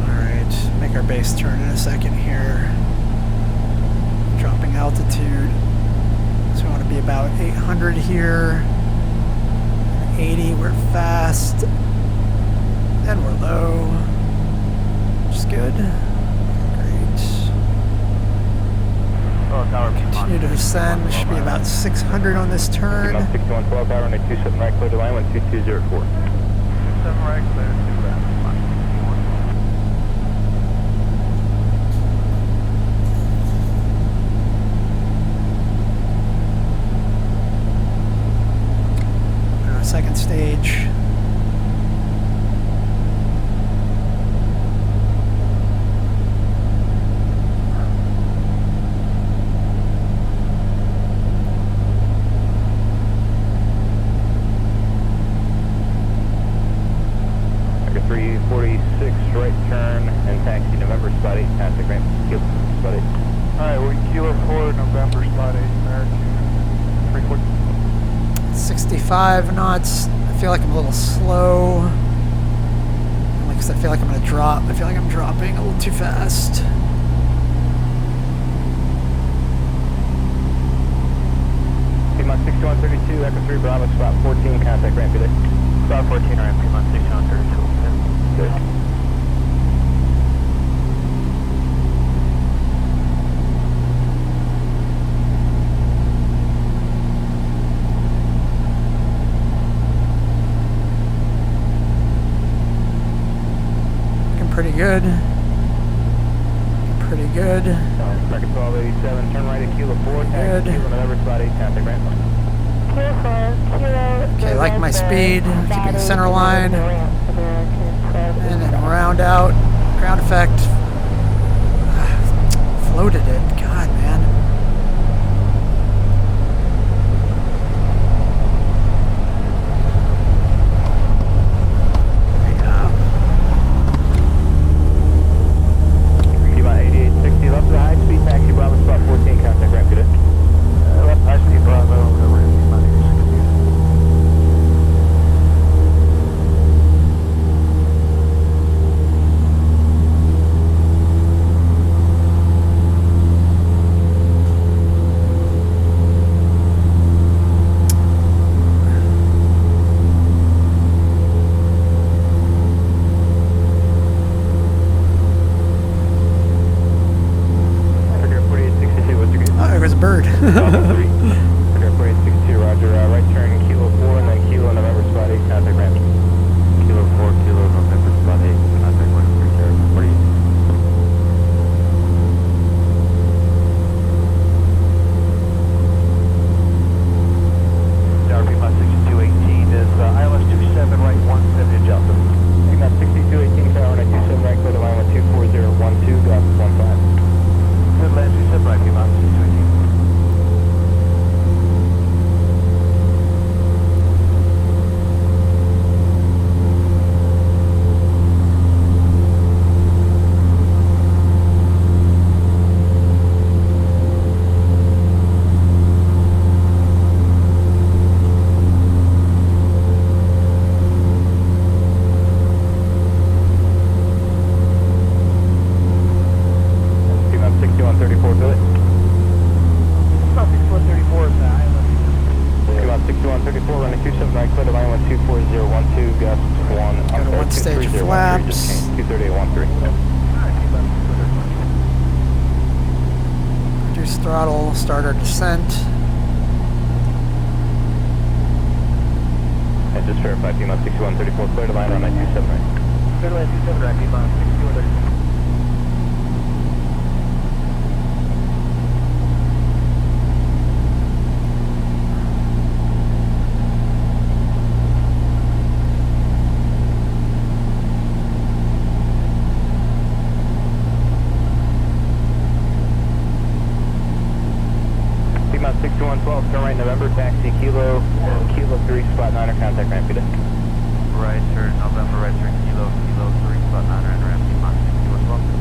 Alright, make our base turn in a second here. Dropping altitude. So we want to be about 800 here. 80, we're fast, and we're low, which is good. Great. Oh, tower, Piedmont, Continue to ascend. Should be about 600 on this turn. 6112, power runway 27 right, clear to line 12204. 7 right, clear to left. Second stage. Like a 346 right turn and taxi November spot 8, contact ramp, kilo spot 8. Alright, we're Kilo 4, November, spot 8, American. 340. 65 knots. I feel like I'm a little slow. Like I said, I feel like I'm going to drop. I feel like I'm dropping a little too fast. Piedmont 6132, Echo 3, Bravo, spot 14, contact ramp, good day. Spot 14, alright, Piedmont 6132. Good. Pretty good. Pretty good. American 1287, turn right at Kilo 4, taxi Kilo November spot 8, contact ramp. Okay, like my speed. Keeping center line. And then round out. Ground effect. Floated it. God, man. Left to high speed, taxi Bravo, spot 14, contact ramp, good day. Left high speed, Bravo, over at Piedmont 860. Bird. Okay, 4862, roger. Right turn, Kilo 4, and then Kilo November spot 8, contact ramp. Kilo 4, Kilo November spot 8, contact ramp, 40. Tower Piedmont 6218 is ILS 27 right, 170 adjust. Piedmont 6218, power runway 27 right, clear to line 124.012, drop 15. Good land 27 right, Piedmont 6218. Stage flaps. 23813. Reduce throttle, start our descent. And just verify Piedmont 6134, clear to line on 927 right. Clear to line 27 right, Piedmont 6134. Piedmont 6112, turn right November, taxi Kilo 3, spot 9, or contact ramp, good day. Right turn, November, right turn, Kilo 3, spot 9, and ramp, Piedmont 6112.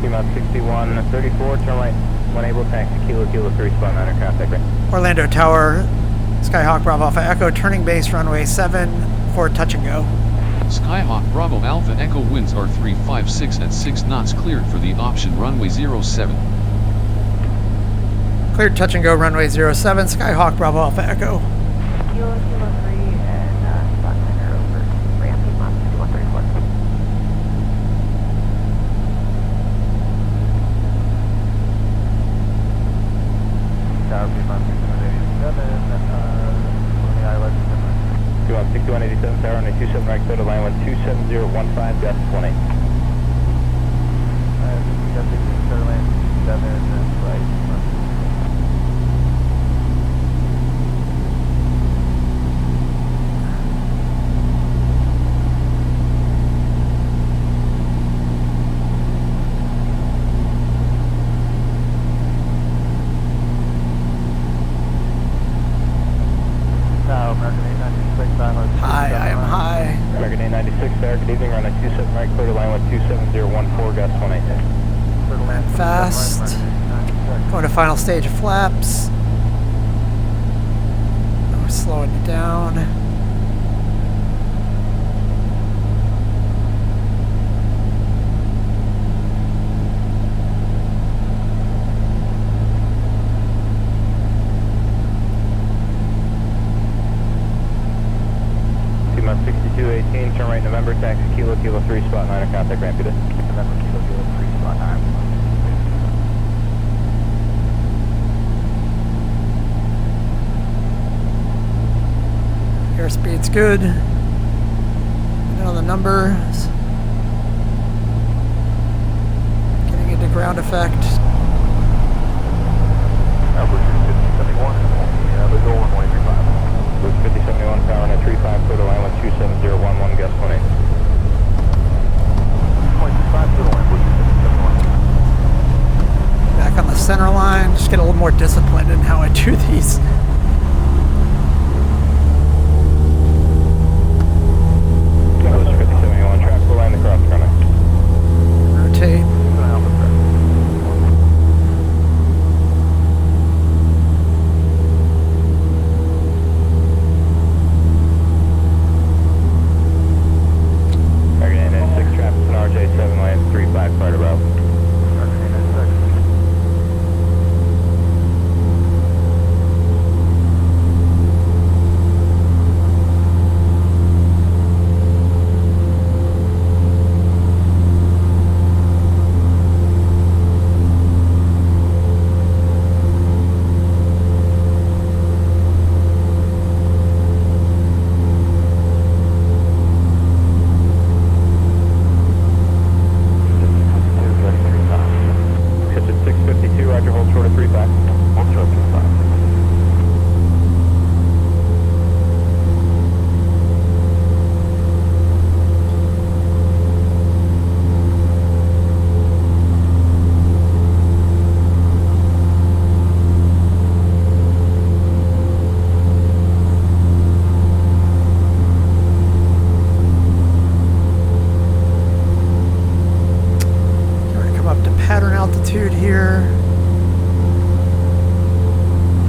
Piedmont 6134, turn right, when able, taxi Kilo 3, spot 9, or contact ramp. Orlando Tower Skyhawk Bravo Alpha Echo, turning base runway 7 for touch and go. Skyhawk Bravo Alpha Echo winds are 356 at 6 knots cleared for the option runway 07. Cleared touch and go runway 07, Skyhawk Bravo Alpha Echo. Kilo 3 and spot 9 over. Ramp 5134. Tower P-Mon 6187, on the island. 6187 tower on a 27 right, clear to line 12715, gust 20. Got 16 clear land 27 right. Hi, I am high. American 896 tower, good evening, run a 27 right, clear to line 12714, gust 20. Land fast. Going to final stage of flaps. We're slowing it down. C1 6218, turn right November, taxi Kilo 3, spot 9, contact ramp to November Kilo 3, spot 9. Airspeed's good. Get on the numbers. Getting into ground effect. Altitude 5071, the goal on 135. 5071 power on a 35, clear to line 12711, gust 20. 25 to the line, 5071. Back on the center line. Just get a little more disciplined in how I do these. Close 5071, track full line across runway. Rotate. altitude here.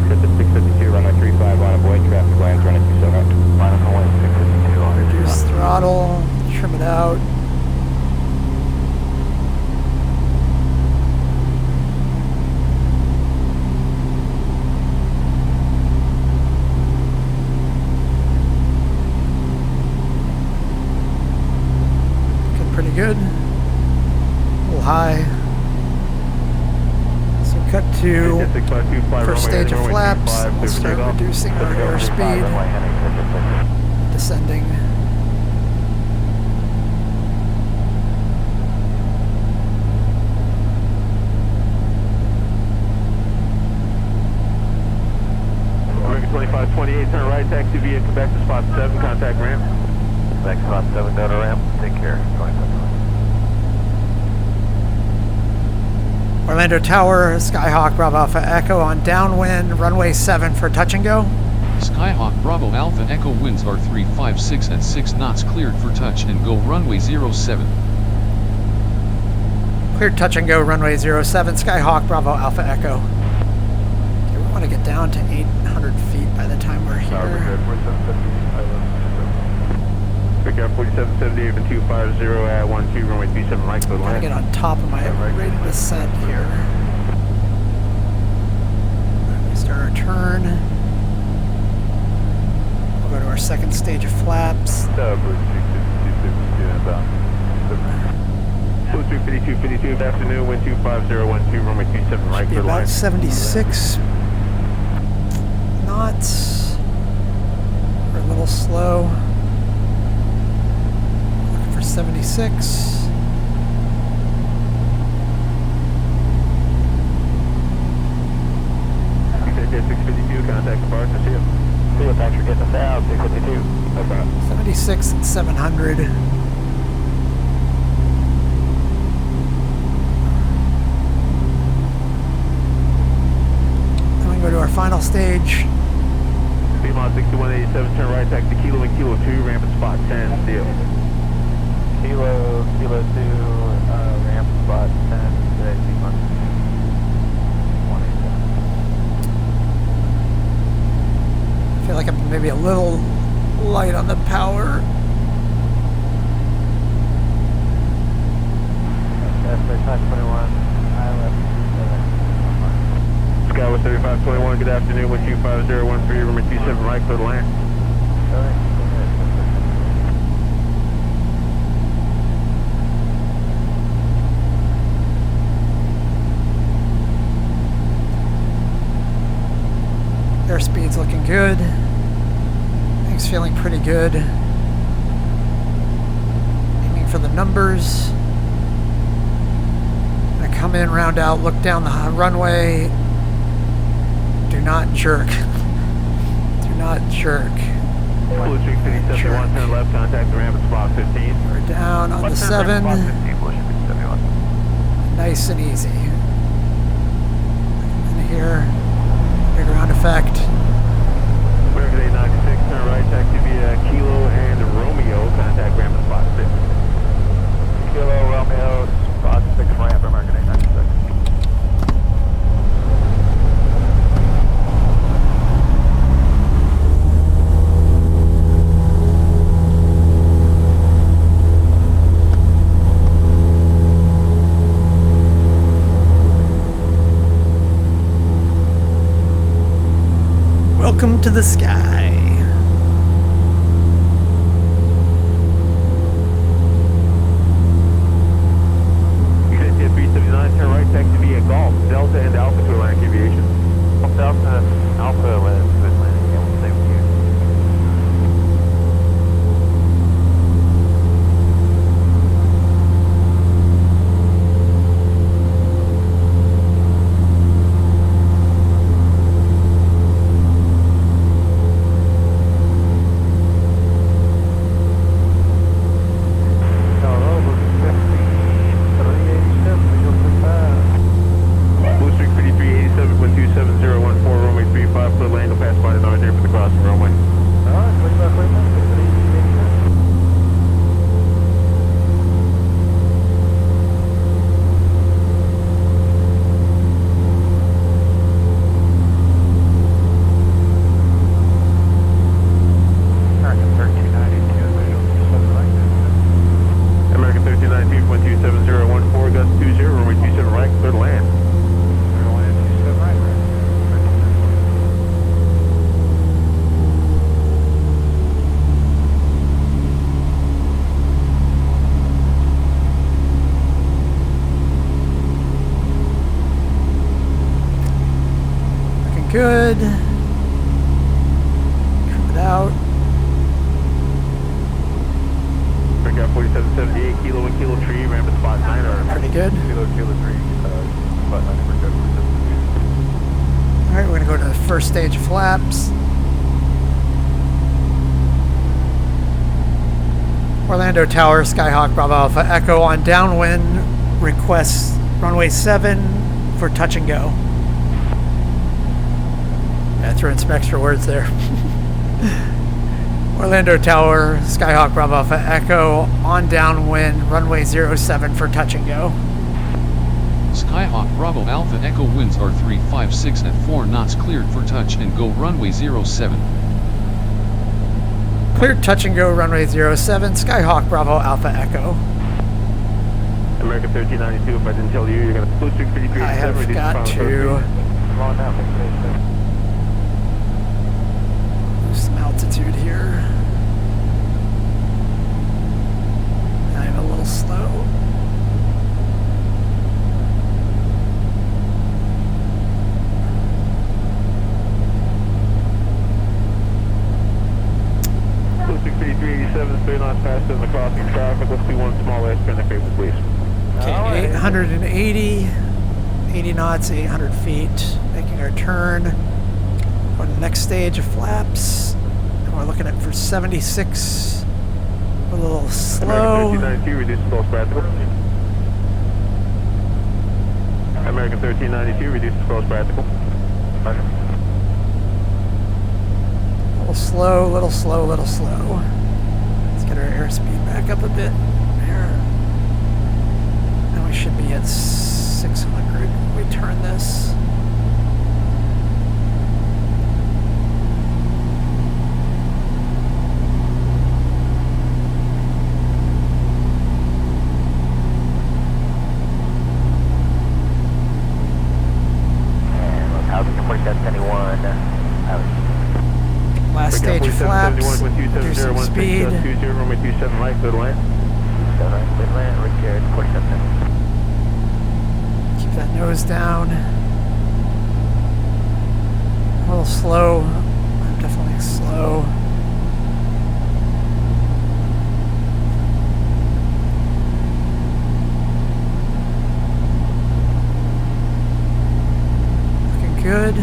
Good to 652, runway 35, line of white, traffic lines, running 27. Line of white, 652. Reduce throttle, trim it out. Looking pretty good. A little high. So cut to first stage of flaps. We'll start reducing our airspeed, descending. American 2528, turn right, taxi via Quebec to spot 7, contact ramp. Quebec spot 7, down to ramp, take care. Orlando Tower, Skyhawk Bravo Alpha Echo on downwind, runway 7 for touch and go. Skyhawk Bravo Alpha Echo winds are 356 at 6 knots cleared for touch and go runway 07. Cleared touch and go runway 07, Skyhawk Bravo Alpha Echo. Okay, want to get down to 800 feet by the time we're here. Pick up 4778 for 250 at 12, runway 37 right, clear to I want to land. get on top of my rate of descent here. Start our turn. We'll go to our second stage of flaps. Blue 352, good afternoon, wind 25012, runway 27 right, Be clear to about land. 76 knots. We're a little slow. Looking for 76. Okay, 652, contact the partner, see you. See you, thanks for getting us out, 652. No problem. 76 and 700. Then we go to our final stage. Fremont 6187, turn right, taxi Kilo and Kilo 2, ramp at spot 10, deal. Kilo 2, ramp spot 10, today, Fremont 187. I feel like I'm maybe a little light on the power. Skyward 3521, good afternoon, wind 25013, runway 27 right, clear to land. Airspeed's looking good. Things feeling pretty good. Aiming for the numbers. Gonna come in, round out, look down the runway. Do not jerk. Do not jerk. Blue 357, turn left, contact the ramp at spot 15. We're down on the 7. Nice and easy. In here. Big ground effect. American 896, turn right, taxi via Kilo and Romeo, contact ramp at spot 6. Kilo, Romeo, spot 6 ramp, American 896. Welcome to the sky. Exit 379, turn right, taxi via Golf, Delta and Alpha to Atlantic Aviation. Delta and Alpha to Atlantic, yeah, we'll stay with you. Good. Trim it out. Pick up 4778, Kilo and Kilo 3, ramp at spot 9 or Pretty good. Kilo 3, spot 9, we're good. Alright, we're going to go to the first stage of flaps. Orlando Tower, Skyhawk, Bravo Alpha, Echo on downwind. Requests runway 7 for touch and go. I threw in some extra words there. Orlando Tower, Skyhawk, Bravo Alpha, Echo on downwind, runway 07 for touch and go. Skyhawk Bravo Alpha Echo winds are 356 at 4 knots, cleared for touch and go runway 07. Cleared touch and go runway 07, Skyhawk Bravo Alpha Echo. American 1392, if I didn't tell you, you're going to blue streak 5387. I have got to lose some altitude here. I'm a little slow. Blue streak 5387, 3 knots faster than the crossing traffic. Let's do one small air spin the favor, please. Okay, 880, 80 knots, 800 feet, making our turn. On the next stage of flaps, and we're looking at for 76. We're a little slow. American 1392, reduce the close practical. American 1392, reduce the close practical. A little slow, little slow, little slow. Let's get our airspeed back up a bit. There. And we should be at 600 when we turn this. Last stage of flaps, reducing speed. 20 runway 27 right, clear to land. Keep that nose down. A little slow. I'm definitely slow. Looking good.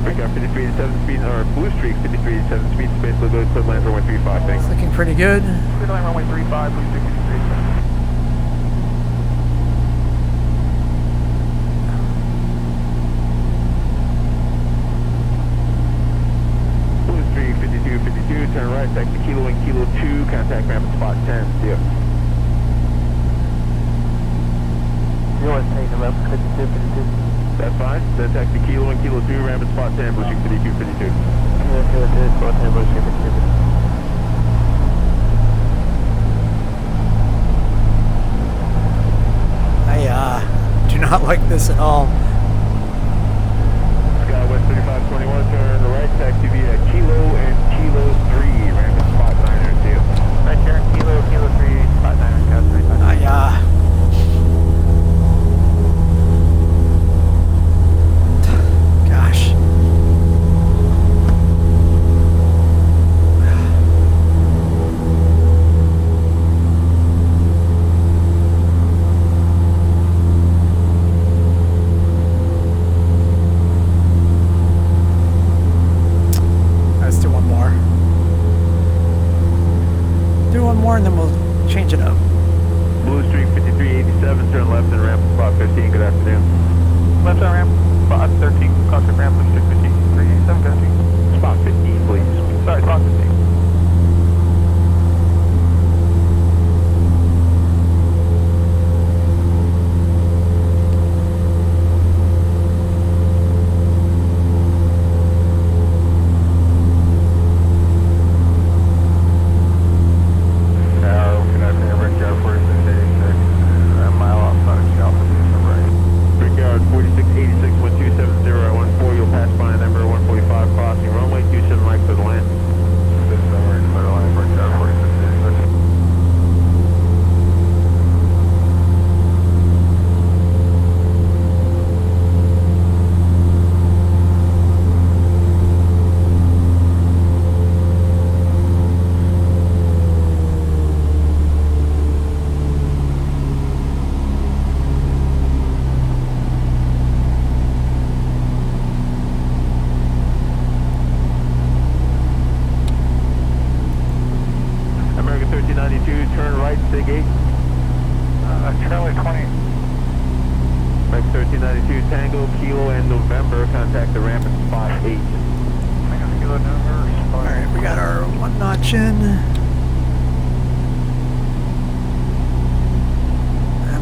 We got 5387 speed, or blue streak 5387 speed, space look good, clear land runway 35, thanks. It's looking pretty good. Clear land runway 35, blue streak 5387. Blue streak 5252, turn right, taxi kilo and kilo 2, contact ramp at spot 10, see ya. You want to take the left, 5252? That's fine. Then taxi kilo and kilo 2, ramp at spot 10, blue streak 5252. Kilo 2, spot 10, blue streak 5252. I do not like this at all. West 3521, turn right, taxi via kilo and kilo 3, ramp at spot 9, see ya. Right here, kilo, kilo 3, spot 9, cat 35. Gosh. Let's do one more. Do one more and then we'll change it up. Blue Streak 5387, turn left and ramp at spot 15, good afternoon. Left on ramp, spot 13, contact ramp, Blue Streak 5387, good afternoon. Spot 15, please. Sorry, spot 15.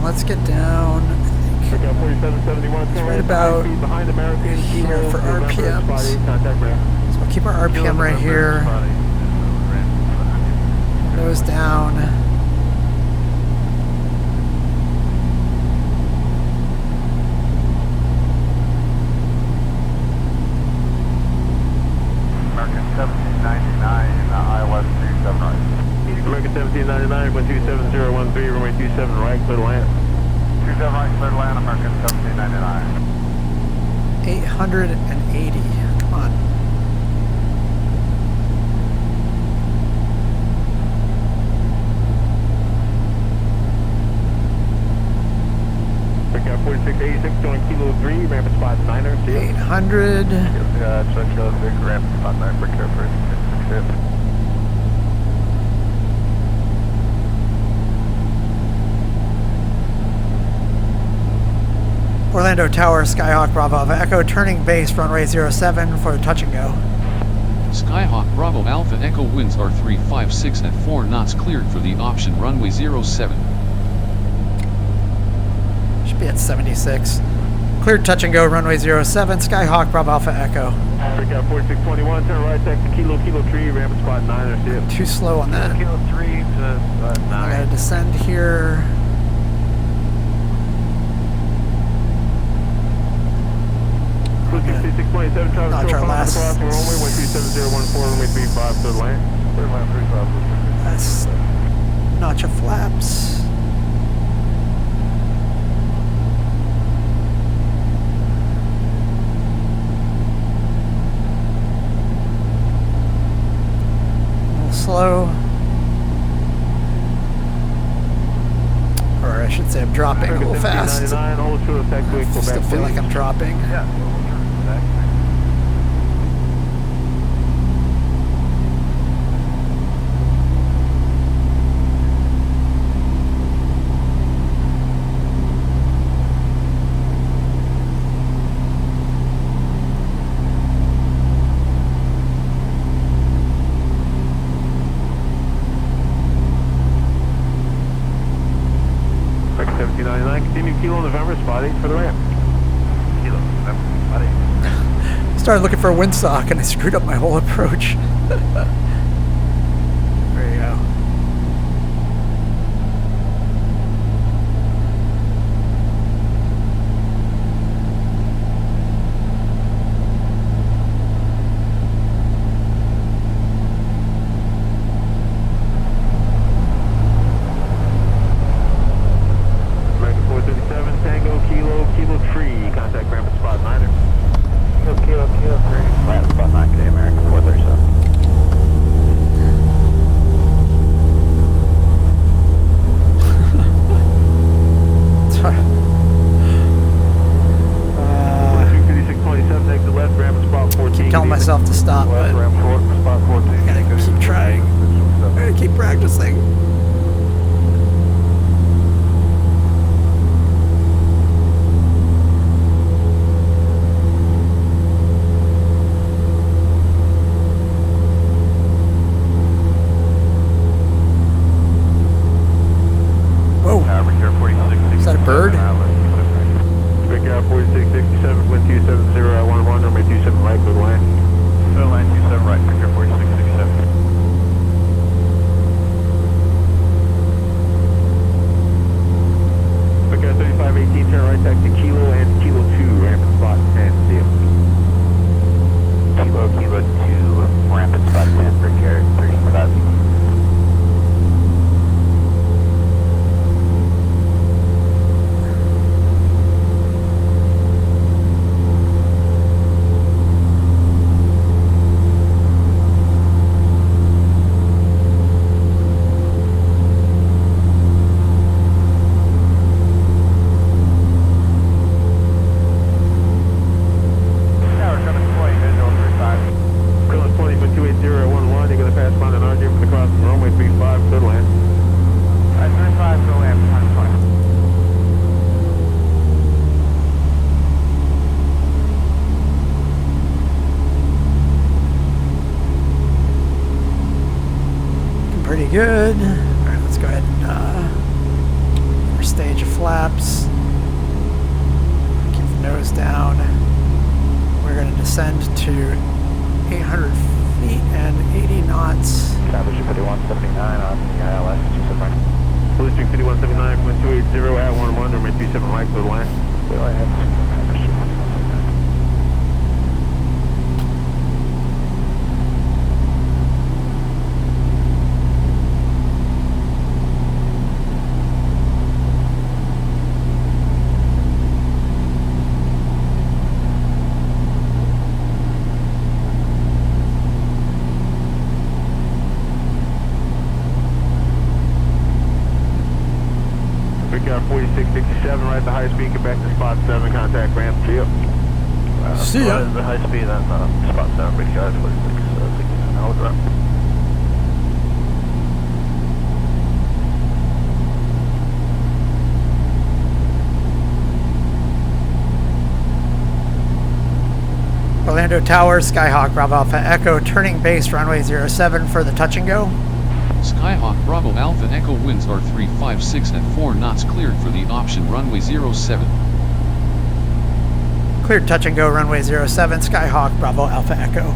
And let's get down, I think, Pickup 4771, it's right about behind American here for RPMs. Contact ramp. So we'll keep our RPM right here. Nose down. American 1799, ILS 27 right. American 1799, 127.013, runway 27 right, clear to land. 27 right, clear to land, American 1799. 880. Come on. Pickup 4686, going kilo 3, ramp at spot 9er, see you. 800. Check kilo 3, ramp at spot 9, pickup 4686. Orlando Tower, Skyhawk, Bravo Alpha Echo, turning base, runway 07 for touch and go. Skyhawk Bravo Alpha Echo winds are 356 at 4 knots cleared for the option runway 07. Should be at 76. Cleared touch and go, runway 07, Skyhawk, Bravo Alpha Echo. Pickup 4621, turn right, taxi kilo 3, ramp at spot 9er, see you. Too slow on that. Kilo 3 to I gotta descend here. Notch our last. That's notch of flaps. A little slow. Or I should say I'm dropping a little fast. I still feel like I'm dropping. Continue kilo November, spot 8 for the ramp. Kilo November, spot 8. Started looking for a windsock and I screwed up my whole approach. There you go. Kilo 3, contact ramp at spot 9er. Kilo 3, flat spot 9, today, American 437. Sorry. 256.27, exit left, ramp at spot 14. Keep telling myself to stop, but ramp 4, spot 14. I gotta keep trying. I gotta keep practicing. Is that a bird? Pickup 4667, wind 270, 11, runway 27 right, clear to land. Clear to land 27 right, pickup 4667. Pickup 3518, turn right, taxi kilo and kilo 2, ramp at spot 10, see you. Kilo 2, ramp at spot 10, for carrot 35. Pretty good. All right, let's go ahead and first stage of flaps. nose down. We're going to descend to 800 feet and 80 knots. Establish 5179 on the ILS 279. Lewdix 5179.280 at 11, runway 37 right for the line. Go ahead. Got 4667 right at the high speed, get back to spot 7, contact ramp. See ya. See ya. The high speed on spot 7, big guys, 4667, hold it up. Orlando Tower, Skyhawk, Bravo Alpha Echo, turning base runway 07 for the touch and go. Skyhawk Bravo Alpha Echo winds are 356 at 4 knots cleared for the option runway 07. Cleared touch and go runway 07, Skyhawk, Bravo Alpha Echo.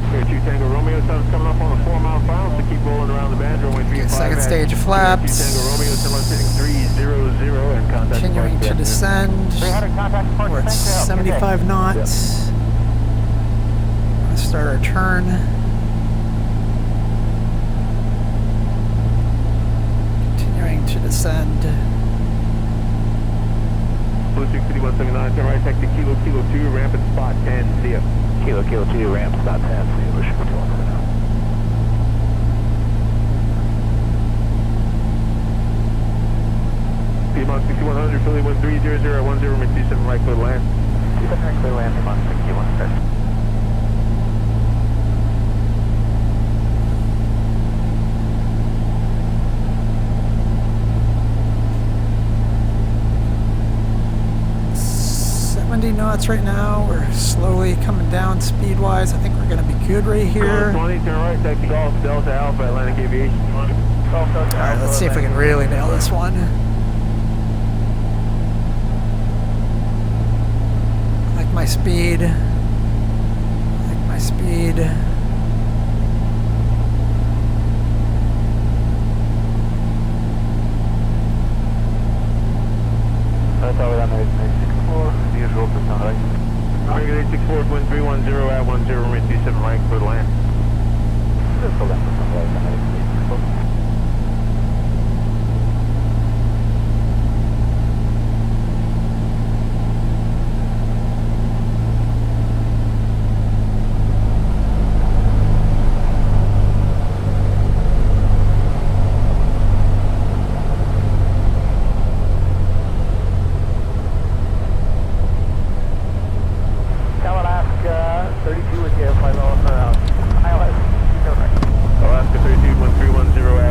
Here, 2 Tango Romeo, sun's coming up on the 4 mile final, so keep rolling around the band, runway 35. Second stage flaps. 2 Tango Romeo, sun's sitting 300 and contact. Continuing to descend. 300 contact point. We're at 75 knots. Let's start our turn. Continuing to descend. Lewdix 5179, turn right, taxi Kilo 2, ramp at spot 10, see ya. Kilo 2, ramp spot 10, see you. Lewdix 5179. Piedmont 6100, Philly 1300 at 10, runway 27 right for the land. 27 right clear land, Piedmont 6100. Knots right now. We're slowly coming down speed wise. I think we're going to be good right here. 20, turn right, taxi Golf Delta Alpha, Atlantic Aviation. Alright, let's see if we can really nail this one. I like my speed. I like my speed. That's all that nice 64. The usual percent right. American 864, wind 310 at 10, runway 27 right for the land. Just hold that percent right. Alaska 32, wind 310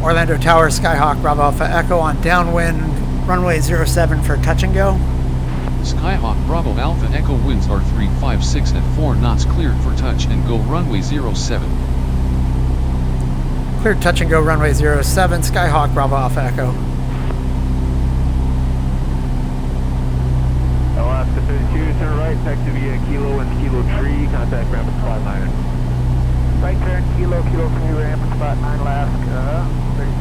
Orlando Tower, Skyhawk, Bravo Alpha Echo on downwind, runway 07 for touch and go. Skyhawk Bravo Alpha Echo winds are 356 at 4 knots cleared for touch and go runway 07. Cleared touch and go runway 07, Skyhawk, Bravo Alpha Echo. Alaska 32, turn right, taxi via Kilo and Kilo 3, contact ramp at spot 9. Right turn, Kilo 3, ramp at spot 9, Alaska 32.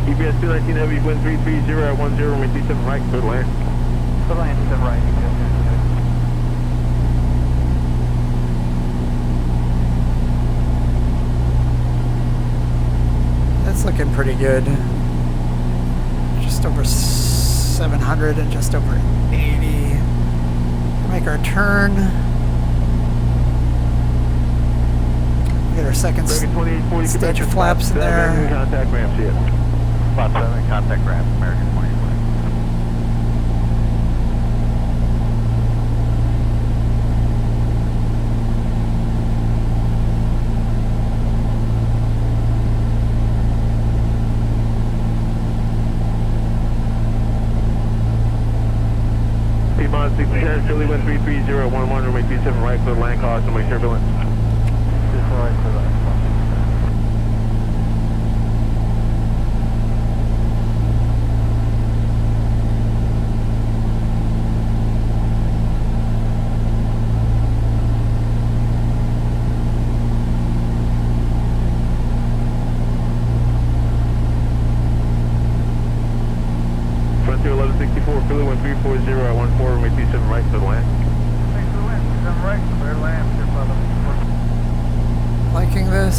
GPS 219 Heavy, wind 330 at 10, runway 37 right, clear to land. Clear to land, 7 right, That's looking pretty good. Just over 700 and just over 80. Make our turn. Get our second stage of flaps in there. Contact ramp, see it. Spot 7, contact ramp, American 20. Piedmont 610, Philly wind 330 at 11, runway 37 right, clear to land, caution, runway turbulence. Just right for that. Frontier 1164, Philly wind 340 at 14, runway 27 right, clear to land. Thanks for the land, 27 right, clear to land, clear to land. Liking this.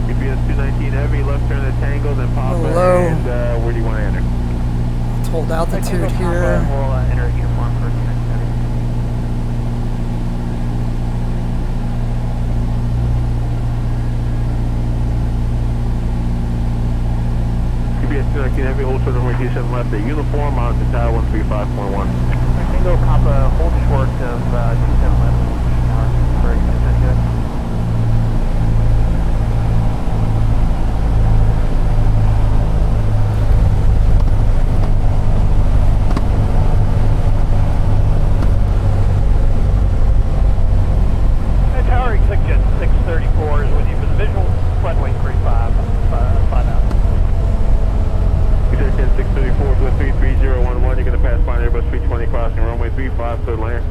GPS 219 Heavy, left turn at Tango, then Papa, Hello. and where do you want to enter? Let's hold altitude here. We'll enter uniform for 219 Heavy. GPS 219 Heavy, hold short runway 27 left at uniform, on to tower 135.1. Tango Papa, hold short of 27 left. Very good. Tower Executive 634 is with you for the visual, runway 35 out. Executive 634 with 33011, you're going to pass by Airbus 320 crossing runway 35, clear to land.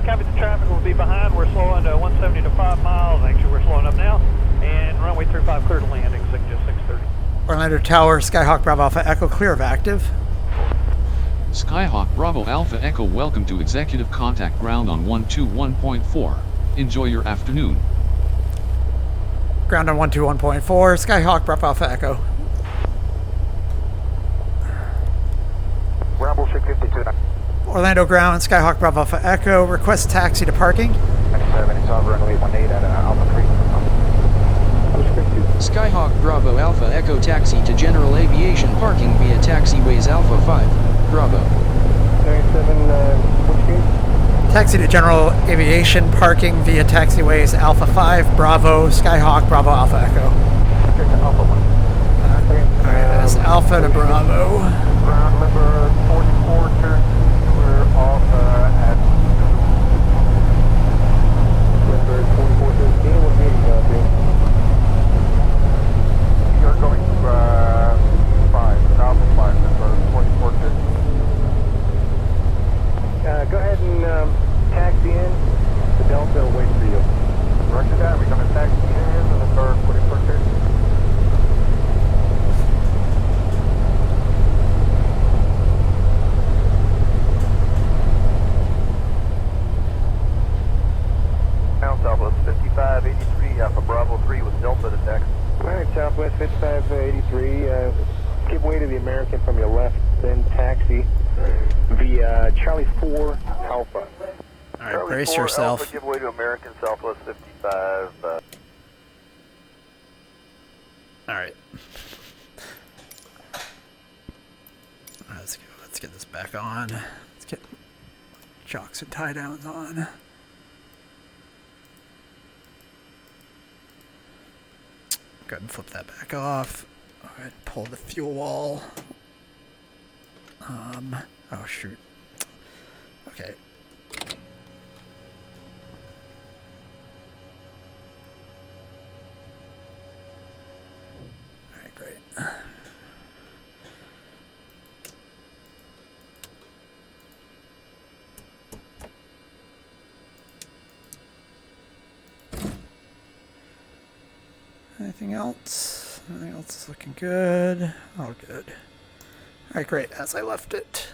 Copy, the traffic will be behind, we're slowing to 170 to 5 miles, actually we're slowing up now, and runway 35 clear to land, Executive 630. Orlando Tower, Skyhawk, Bravo Alpha Echo, clear of active. Skyhawk Bravo Alpha Echo, welcome to executive contact ground on 121.4. Enjoy your afternoon. Ground on 121.4, Skyhawk, Bravo Alpha Echo. Rumble 652. Orlando ground, Skyhawk, Bravo Alpha Echo, request taxi to parking. 97, it's over runway 18 at Alpha 3. Skyhawk Bravo Alpha Echo taxi to general aviation parking via taxiways Alpha 5, Bravo. 97, which gate? Taxi to general aviation parking via taxiways Alpha 5, Bravo, Skyhawk, Bravo Alpha Echo. Alpha 1. Alright, that's Alpha to Bravo. Ground number 44, turn. We're off at number 4413. What gate you going to? You're going to 5, Alpha 5, number 4413. Go ahead and taxi in. The Delta will wait for you. Roger that. We're going to taxi in on the number 4413. Southwest 5583, give way to the American from your left, then taxi via Charlie 4 Alpha. All right, brace yourself. Alpha, give way to American Southwest 55. All right. Let's go. Let's get this back on. Let's get chocks and tie downs on. Go ahead and flip that back off. Go ahead and pull the fuel wall. Oh shoot. Okay. All right, great. Anything else? Anything else is looking good? All good. All right, great. As I left it.